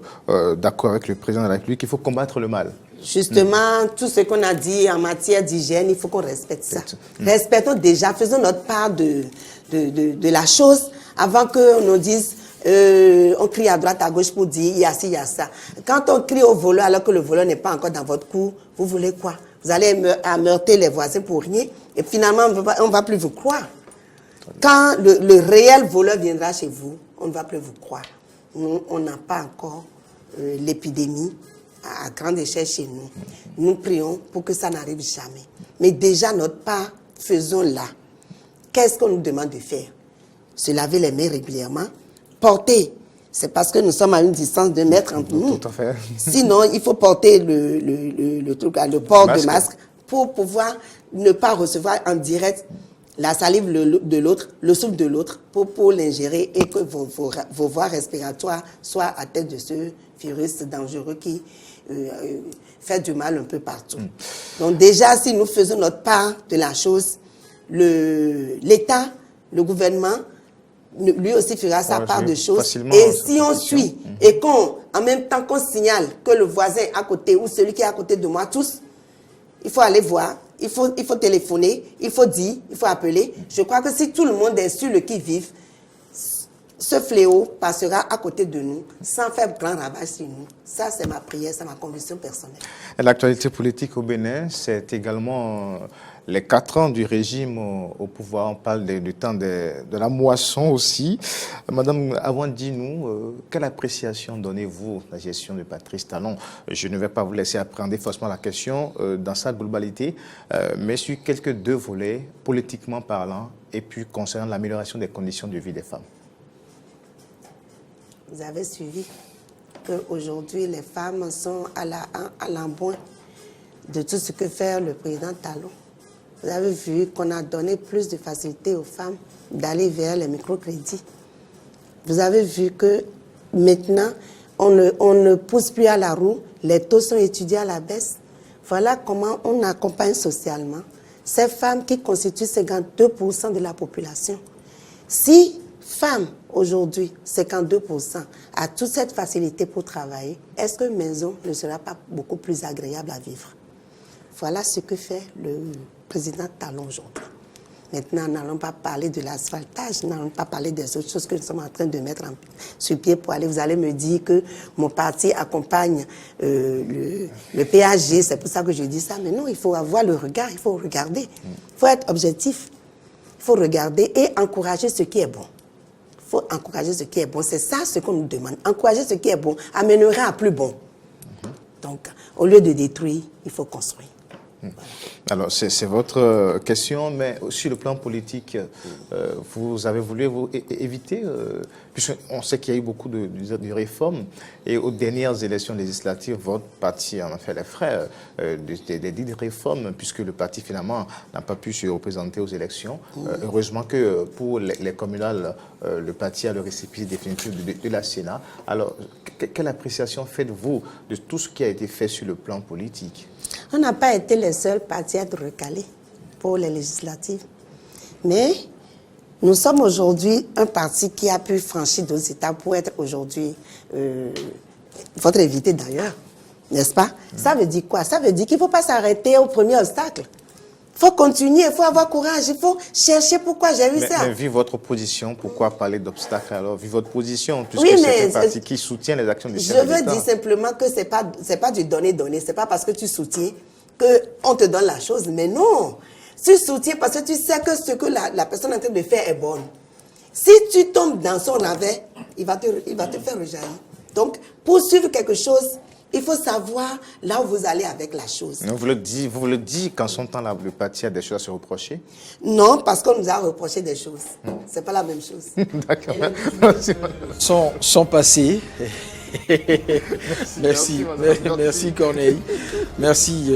d'accord avec le président de la République qu'il faut combattre le mal? Justement, tout ce qu'on a dit en matière d'hygiène, il faut qu'on respecte ça. Respectons déjà, faisons notre part de la chose avant qu'on nous dise, on crie à droite, à gauche pour dire, il y a ci, il y a ça. Quand on crie au voleur alors que le voleur n'est pas encore dans votre cour, vous voulez quoi? Vous allez ameurter les voisins pour rien et finalement, on ne va plus vous croire. Quand le réel voleur viendra chez vous, on ne va plus vous croire. Nous, on n'a pas encore l'épidémie à grande échelle chez nous. Nous prions pour que ça n'arrive jamais. Mais déjà, notre part, faisons-la. Qu'est-ce qu'on nous demande de faire? Se laver les mains régulièrement. Porter, c'est parce que nous sommes à une distance de mètres entre nous. Tout à fait. Sinon, il faut porter le port de masque pour pouvoir ne pas recevoir en direct la salive de l'autre, le souffle de l'autre, pour l'ingérer et que vos voies respiratoires soient à tête de ce virus dangereux qui fait du mal un peu partout. Donc déjà, si nous faisons notre part de la chose, l'État, le gouvernement, lui aussi fera sa part de choses. Et si on suit et en même temps qu'on signale que le voisin à côté ou celui qui est à côté de moi, tous, il faut aller voir. Il faut téléphoner, il faut dire, il faut appeler. Je crois que si tout le monde est sur le qui-vive, ce fléau passera à côté de nous sans faire grand ravage sur nous. Ça, c'est ma prière, c'est ma conviction personnelle. L'actualité politique au Bénin, c'est également les 4 ans du régime au pouvoir. On parle du temps de la moisson aussi. Madame Awandjinou, quelle appréciation donnez-vous à la gestion de Patrice Talon? Je ne vais pas vous laisser appréhender forcément la question dans sa globalité, mais sur quelques 2 volets, politiquement parlant, et puis concernant l'amélioration des conditions de vie des femmes. Vous avez suivi qu'aujourd'hui, les femmes sont à l'embouin de tout ce que fait le président Talon. Vous avez vu qu'on a donné plus de facilité aux femmes d'aller vers les microcrédits. Vous avez vu que maintenant, on ne pousse plus à la roue, les taux sont étudiés à la baisse. Voilà comment on accompagne socialement ces femmes qui constituent 52% de la population. Si femmes, aujourd'hui, 52%, a toute cette facilité pour travailler, est-ce que maison ne sera pas beaucoup plus agréable à vivre? Voilà ce que fait le président Talon aujourd'hui. Maintenant, n'allons pas parler de l'asphaltage, n'allons pas parler des autres choses que nous sommes en train de mettre sur pied pour aller. Vous allez me dire que mon parti accompagne le PAG, c'est pour ça que je dis ça. Mais non, il faut avoir le regard, il faut regarder. Il faut être objectif. Il faut regarder et encourager ce qui est bon. Il faut encourager ce qui est bon. C'est ça ce qu'on nous demande. Encourager ce qui est bon amènera à plus bon. Donc, au lieu de détruire, il faut construire. Voilà. Alors, c'est votre question, mais sur le plan politique, vous avez voulu éviter, puisqu'on sait qu'il y a eu beaucoup de réformes, et aux dernières élections législatives, votre parti en a fait les frais des dites réformes, puisque le parti, finalement, n'a pas pu se représenter aux élections. Heureusement que pour les communales, le parti a le récépissé définitif de la Sénat. Alors, quelle appréciation faites-vous de tout ce qui a été fait sur le plan politique? On n'a pas été les seuls partis à être recalés pour les législatives. Mais nous sommes aujourd'hui un parti qui a pu franchir d'autres étapes pour être aujourd'hui votre invité d'ailleurs, n'est-ce pas? Ça veut dire quoi? Ça veut dire qu'il ne faut pas s'arrêter au premier obstacle. Il faut continuer, il faut avoir courage, il faut chercher pourquoi j'ai eu ça. Mais vu votre position, pourquoi parler d'obstacle alors? Vu votre position, puisque oui, c'est un parti qui soutient les actions des chefs de l'État. Je veux dire simplement que ce n'est pas du donner-donner. Ce n'est pas parce que tu soutiens qu'on te donne la chose. Mais non, tu soutiens parce que tu sais que ce que la personne est en train de faire est bonne. Si tu tombes dans son navet, il va te faire rejaillir. Donc, pour suivre quelque chose, il faut savoir là où vous allez avec la chose. Vous le dites qu'en son temps, le parti a des choses à se reprocher? Non, parce qu'on nous a reproché des choses. C'est pas la même chose. D'accord. Sont passés. Merci Corneille. Merci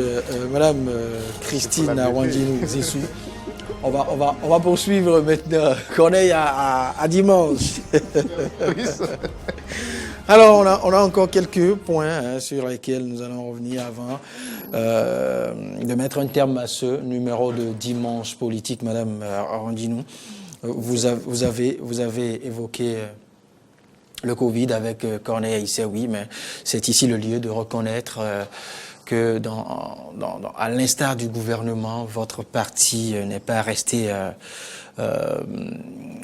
Madame Christine Awandinou Zissou. On va poursuivre maintenant. Corneille à dimanche. Alors, on a encore quelques points sur lesquels nous allons revenir avant de mettre un terme à ce numéro de dimanche politique, Madame Awandinou. Vous avez évoqué le Covid avec Corneille Aïssé, oui, mais c'est ici le lieu de reconnaître que à l'instar du gouvernement, votre parti n'est pas resté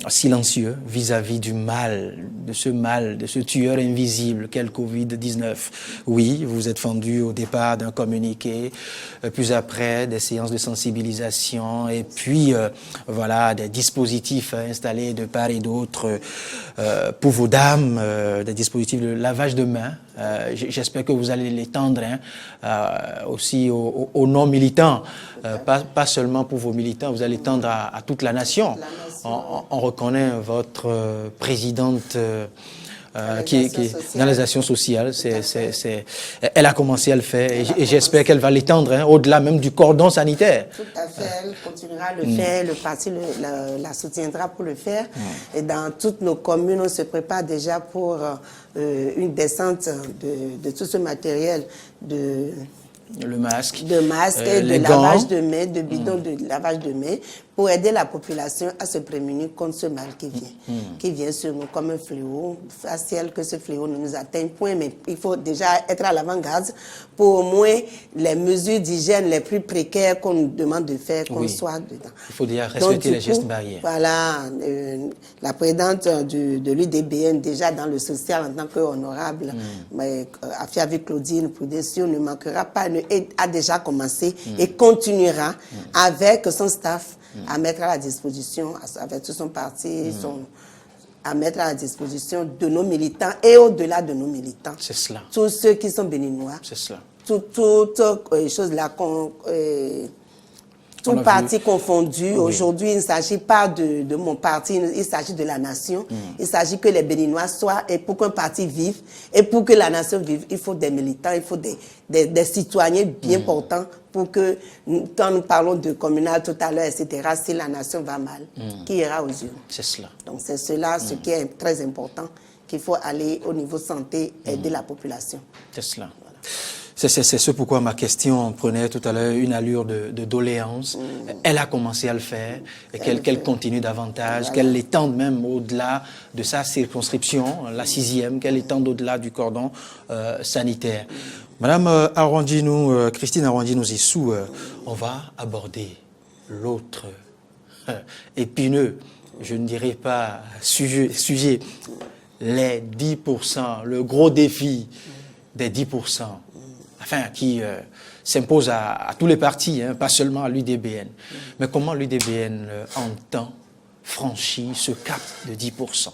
silencieux vis-à-vis du mal, de ce tueur invisible qu'est le Covid-19. Oui, vous êtes fendu au départ d'un communiqué, puis après des séances de sensibilisation et puis voilà des dispositifs installés de part et d'autre pour vos dames, des dispositifs de lavage de mains. J'espère que vous allez l'étendre aussi aux non-militants, pas seulement pour vos militants, vous allez l'étendre à toute la nation. On reconnaît votre présidente qui est dans les actions sociales. Elle a commencé à le faire et j'espère qu'elle va l'étendre au-delà même du cordon sanitaire. Tout à fait, elle continuera à le faire, le parti la soutiendra pour le faire. Et dans toutes nos communes, on se prépare déjà pour une descente de tout ce matériel le masque, et de lavage de mains, de bidons de lavage de mains, pour aider la population à se prémunir contre ce mal qui vient sur nous comme un fléau. Facial que ce fléau ne nous atteigne point, mais il faut déjà être à l'avant-garde pour au moins les mesures d'hygiène les plus précaires qu'on nous demande de faire, qu'on soit dedans. Il faut déjà respecter les gestes barrières. Voilà, la présidente de l'UDBN, déjà dans le social en tant qu'honorable, Afia avec Claudine Prudesio, ne manquera pas, a déjà commencé et continuera avec son staff à mettre à la disposition, avec tout son parti, à mettre à la disposition de nos militants et au-delà de nos militants. C'est cela. Tous ceux qui sont béninois. C'est cela. Toutes choses là tout parti confondu. Oui. Aujourd'hui, il ne s'agit pas de mon parti, il s'agit de la nation. Il s'agit que les Béninois soient, et pour qu'un parti vive, et pour que la nation vive, il faut des militants, il faut des citoyens bien portants pour que, quand nous parlons de communal tout à l'heure, etc., si la nation va mal, qui ira aux urnes. C'est cela. Donc c'est cela, ce qui est très important, qu'il faut aller au niveau santé, aider la population. C'est cela. Voilà. C'est ce pourquoi ma question prenait tout à l'heure une allure de doléance. Elle a commencé à le faire et qu'elle continue davantage, qu'elle l'étende même au-delà de sa circonscription, la 6e, qu'elle l'étende au-delà du cordon sanitaire. Madame Christine Awandinou Zissou, on va aborder l'autre épineux, je ne dirais pas sujet, les 10%, le gros défi des 10%. Enfin, qui s'impose à tous les partis, pas seulement à l'UDBN. Mais comment l'UDBN entend franchir ce cap de 10%?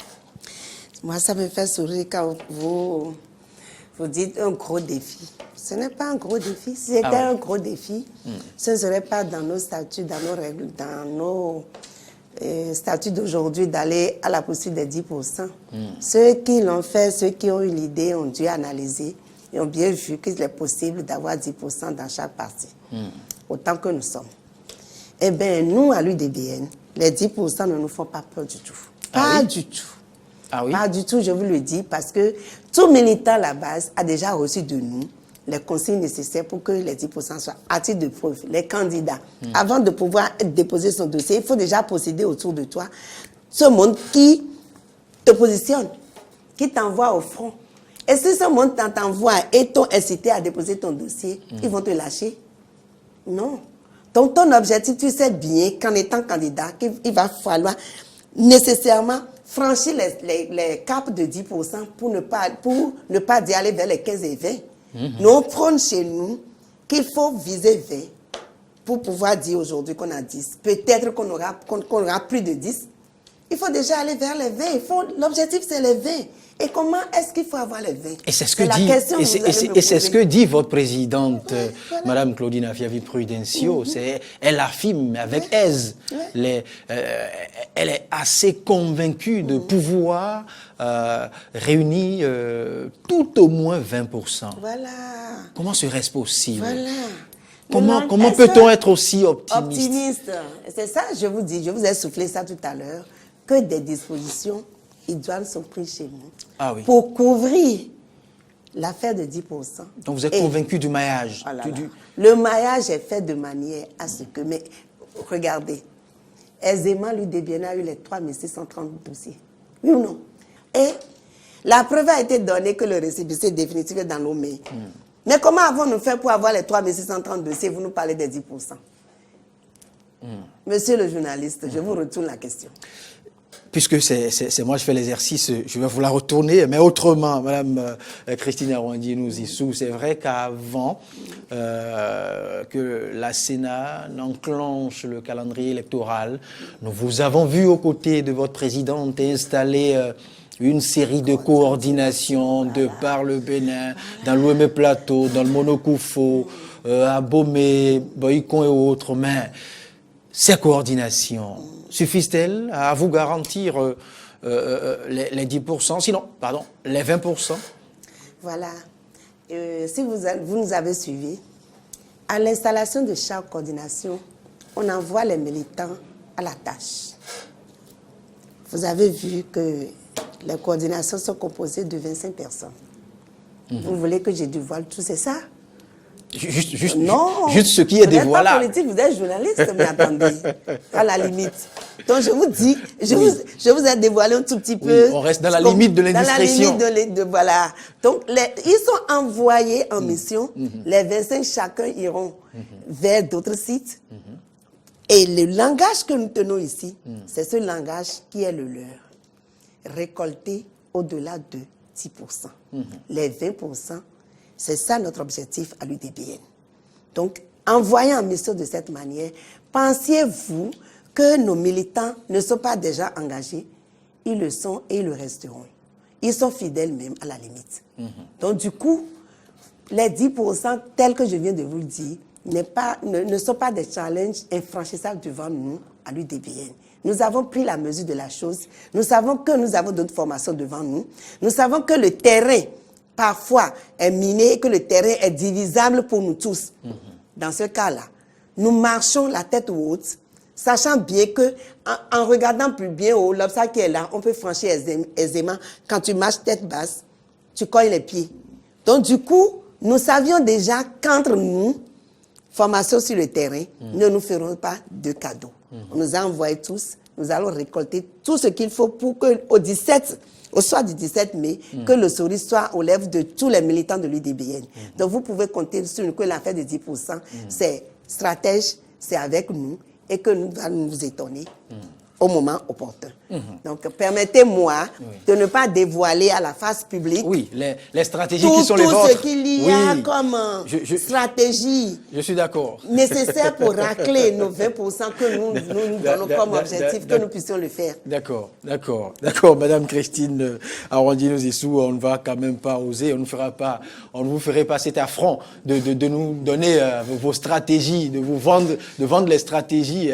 Moi, ça me fait sourire quand vous dites un gros défi. Ce n'est pas un gros défi. Si c'était un gros défi, ce ne serait pas dans nos statuts, dans nos règles, dans nos statuts d'aujourd'hui d'aller à la poursuite des 10%. Ceux qui l'ont fait, ceux qui ont eu l'idée, ont dû analyser. Ils ont bien vu qu'il est possible d'avoir 10% dans chaque parti, autant que nous sommes. Eh bien, nous, à l'UDBN, les 10% ne nous font pas peur du tout. Pas du tout. Ah oui? Pas du tout, je vous le dis, parce que tout militant à la base a déjà reçu de nous les consignes nécessaires pour que les 10% soient à titre de preuve. Les candidats, avant de pouvoir déposer son dossier, il faut déjà posséder autour de toi ce monde qui te positionne, qui t'envoie au front. Et si ce monde t'envoie et t'ont incité à déposer ton dossier, ils vont te lâcher? Non. Donc ton objectif, tu sais bien qu'en étant candidat, qu'il va falloir nécessairement franchir les caps de 10% pour ne pas d'y aller vers les 15 et 20. Nous, on prône chez nous qu'il faut viser 20 pour pouvoir dire aujourd'hui qu'on a 10. Peut-être qu'on aura plus de 10. Il faut déjà aller vers les 20. L'objectif, c'est les 20. Et comment est-ce qu'il faut avoir les 20? Et c'est ce que dit votre présidente, Madame Claudine Afiavi-Prudencio. Elle affirme avec aise. Elle est assez convaincue de pouvoir réunir tout au moins 20%. Voilà. Comment serait-ce possible? Voilà. Comment peut-on être aussi optimiste? C'est ça, je vous dis, je vous ai soufflé ça tout à l'heure, que des dispositions idoines sont prises chez nous pour couvrir l'affaire de 10%. Donc vous êtes convaincu du maillage? Le maillage est fait de manière à ce que... Mais regardez, aisément, l'UDBN a eu les 3630 dossiers. Oui ou non? Et la preuve a été donnée que le récépissé définitif est dans nos mains. Mais comment avons-nous fait pour avoir les 3630 dossiers? Vous nous parlez des 10%. Monsieur le journaliste, je vous retourne la question. Puisque c'est moi, je fais l'exercice, je vais vous la retourner, mais autrement, Madame Christine Arwandi-Nouzissou, c'est vrai qu'avant que la Sénat n'enclenche le calendrier électoral, nous vous avons vu aux côtés de votre présidente installer une série de coordinations de par le Bénin, dans l'Ouémé Plateau, dans le Monokoufo, à Bomé, Boïkon et autres, mais ces coordinations suffisent-elles à vous garantir les 10%, sinon, pardon, les 20%? Voilà. Si vous nous avez suivis, à l'installation de chaque coordination, on envoie les militants à la tâche. Vous avez vu que les coordinations sont composées de 25 personnes. Vous voulez que je dévoile tout, c'est ça? Juste ce qui est dévoilable. Vous êtes pas politique, vous êtes journaliste, mais attendez, à la limite. Donc je vous dis, je vous ai dévoilé un tout petit peu. On reste dans la limite de l'indiscrétion. Dans la limite voilà. Donc ils sont envoyés en mission. Les 25 chacun iront vers d'autres sites. Et le langage que nous tenons ici, c'est ce langage qui est le leur. Récolter au-delà de 10%. Les 20%. C'est ça notre objectif à l'UDBN. Donc, en voyant en mission de cette manière, pensiez-vous que nos militants ne sont pas déjà engagés? Ils le sont et ils le resteront. Ils sont fidèles même à la limite. Donc, du coup, les 10% tels que je viens de vous le dire ne sont pas des challenges infranchissables devant nous à l'UDBN. Nous avons pris la mesure de la chose. Nous savons que nous avons d'autres formations devant nous. Nous savons que le terrain parfois est miné et que le terrain est divisable pour nous tous. Dans ce cas-là, nous marchons la tête haute, sachant bien que en regardant plus bien haut, l'obstacle qui est là, on peut franchir aisément. Quand tu marches tête basse, tu cognes les pieds. Donc du coup, nous savions déjà qu'entre nous, formation sur le terrain, ne nous ferons pas de cadeaux. On nous a envoyés tous, nous allons récolter tout ce qu'il faut pour au soir du 17 mai, que le sourire soit aux lèvres de tous les militants de l'UDBN. Donc vous pouvez compter sur nous que l'affaire de 10%, c'est stratège, c'est avec nous et que nous allons nous étonner au moment opportun. Donc permettez-moi de ne pas dévoiler à la face publique les stratégies qui sont les vôtres. Tout ce qu'il y a comme stratégie je suis d'accord. nécessaire pour racler nos 20% que nous donnons comme objectif, que nous puissions le faire. D'accord. Madame Christine Arwandi-Nouzissou, on ne va quand même pas oser, on ne vous ferait pas cet affront de nous donner vos stratégies, de vendre les stratégies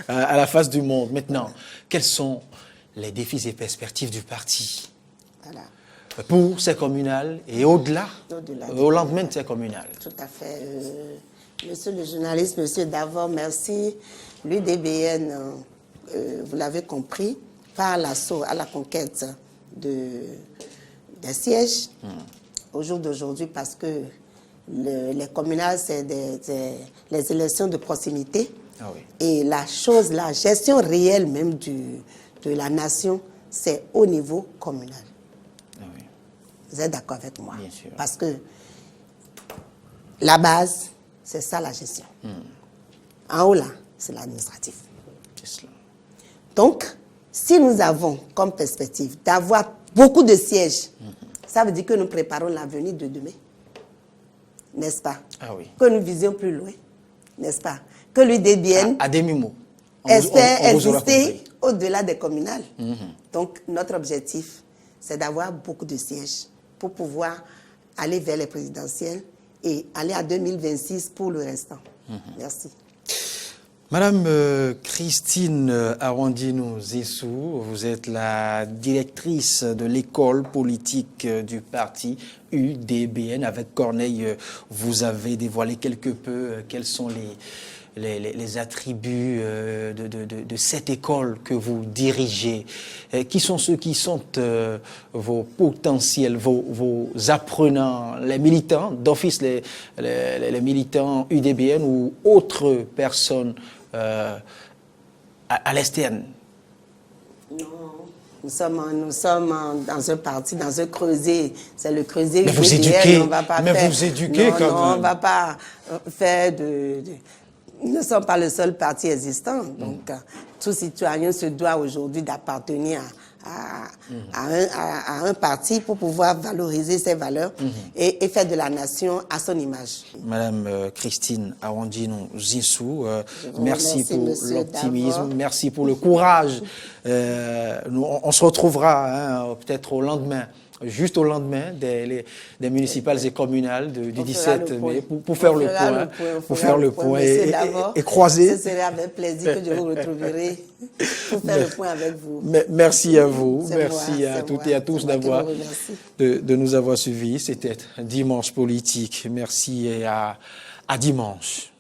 à la face du monde. Maintenant, quels sont les défis et perspectives du parti pour ces communales et au-delà, au lendemain de ces communales? Tout à fait. Monsieur le journaliste, monsieur Davor, merci. L'UDBN, vous l'avez compris, par l'assaut à la conquête des sièges. au jour d'aujourd'hui parce que les communales, c'est les élections de proximité. Ah oui. Et la gestion réelle même de la nation, c'est au niveau communal. Ah oui. Vous êtes d'accord avec moi? Bien sûr. Parce que la base, c'est ça la gestion. En haut là, c'est l'administratif. C'est cela. Donc, si nous avons comme perspective d'avoir beaucoup de sièges, ça veut dire que nous préparons l'avenir de demain. N'est-ce pas? Ah oui. Que nous visions plus loin. N'est-ce pas? Que l'UDBN À demi-mot. espère on vous aura exister compris. au-delà des communales. Donc, notre objectif, c'est d'avoir beaucoup de sièges pour pouvoir aller vers les présidentielles et aller à 2026 pour le restant. Merci. Madame Christine Arondino Zissou, vous êtes la directrice de l'école politique du parti UDBN. Avec Corneille, vous avez dévoilé quelque peu quels sont les attributs de cette école que vous dirigez. Qui sont ceux qui sont vos potentiels, vos apprenants, les militants d'office, les militants UDBN ou autres personnes à l'externe? Non, nous sommes dans un parti, dans un creuset. C'est le creuset Mais vous UDBN, éduquez, on va pas mais faire. vous éduquez Non, quand non, même. on ne va pas faire Nous ne sommes pas le seul parti existant. Donc, tout citoyen se doit aujourd'hui d'appartenir à un parti pour pouvoir valoriser ses valeurs et faire de la nation à son image. Madame Christine Arondino Zissou, vous merci remercie, pour monsieur l'optimisme, Davor. merci pour le courage. On se retrouvera peut-être au lendemain, juste au lendemain des municipales et communales du On 17 fera le mai point. pour faire On le fera point, le point, pour faire le point Monsieur Davor, et croiser. Ce serait avec plaisir que je vous retrouverai pour faire le point avec vous. Merci à vous, C'est merci moi, à c'est toutes moi, et à tous c'est moi qui d'avoir vous remercie. de nous avoir suivis. C'était Dimanche Politique. Merci et à dimanche.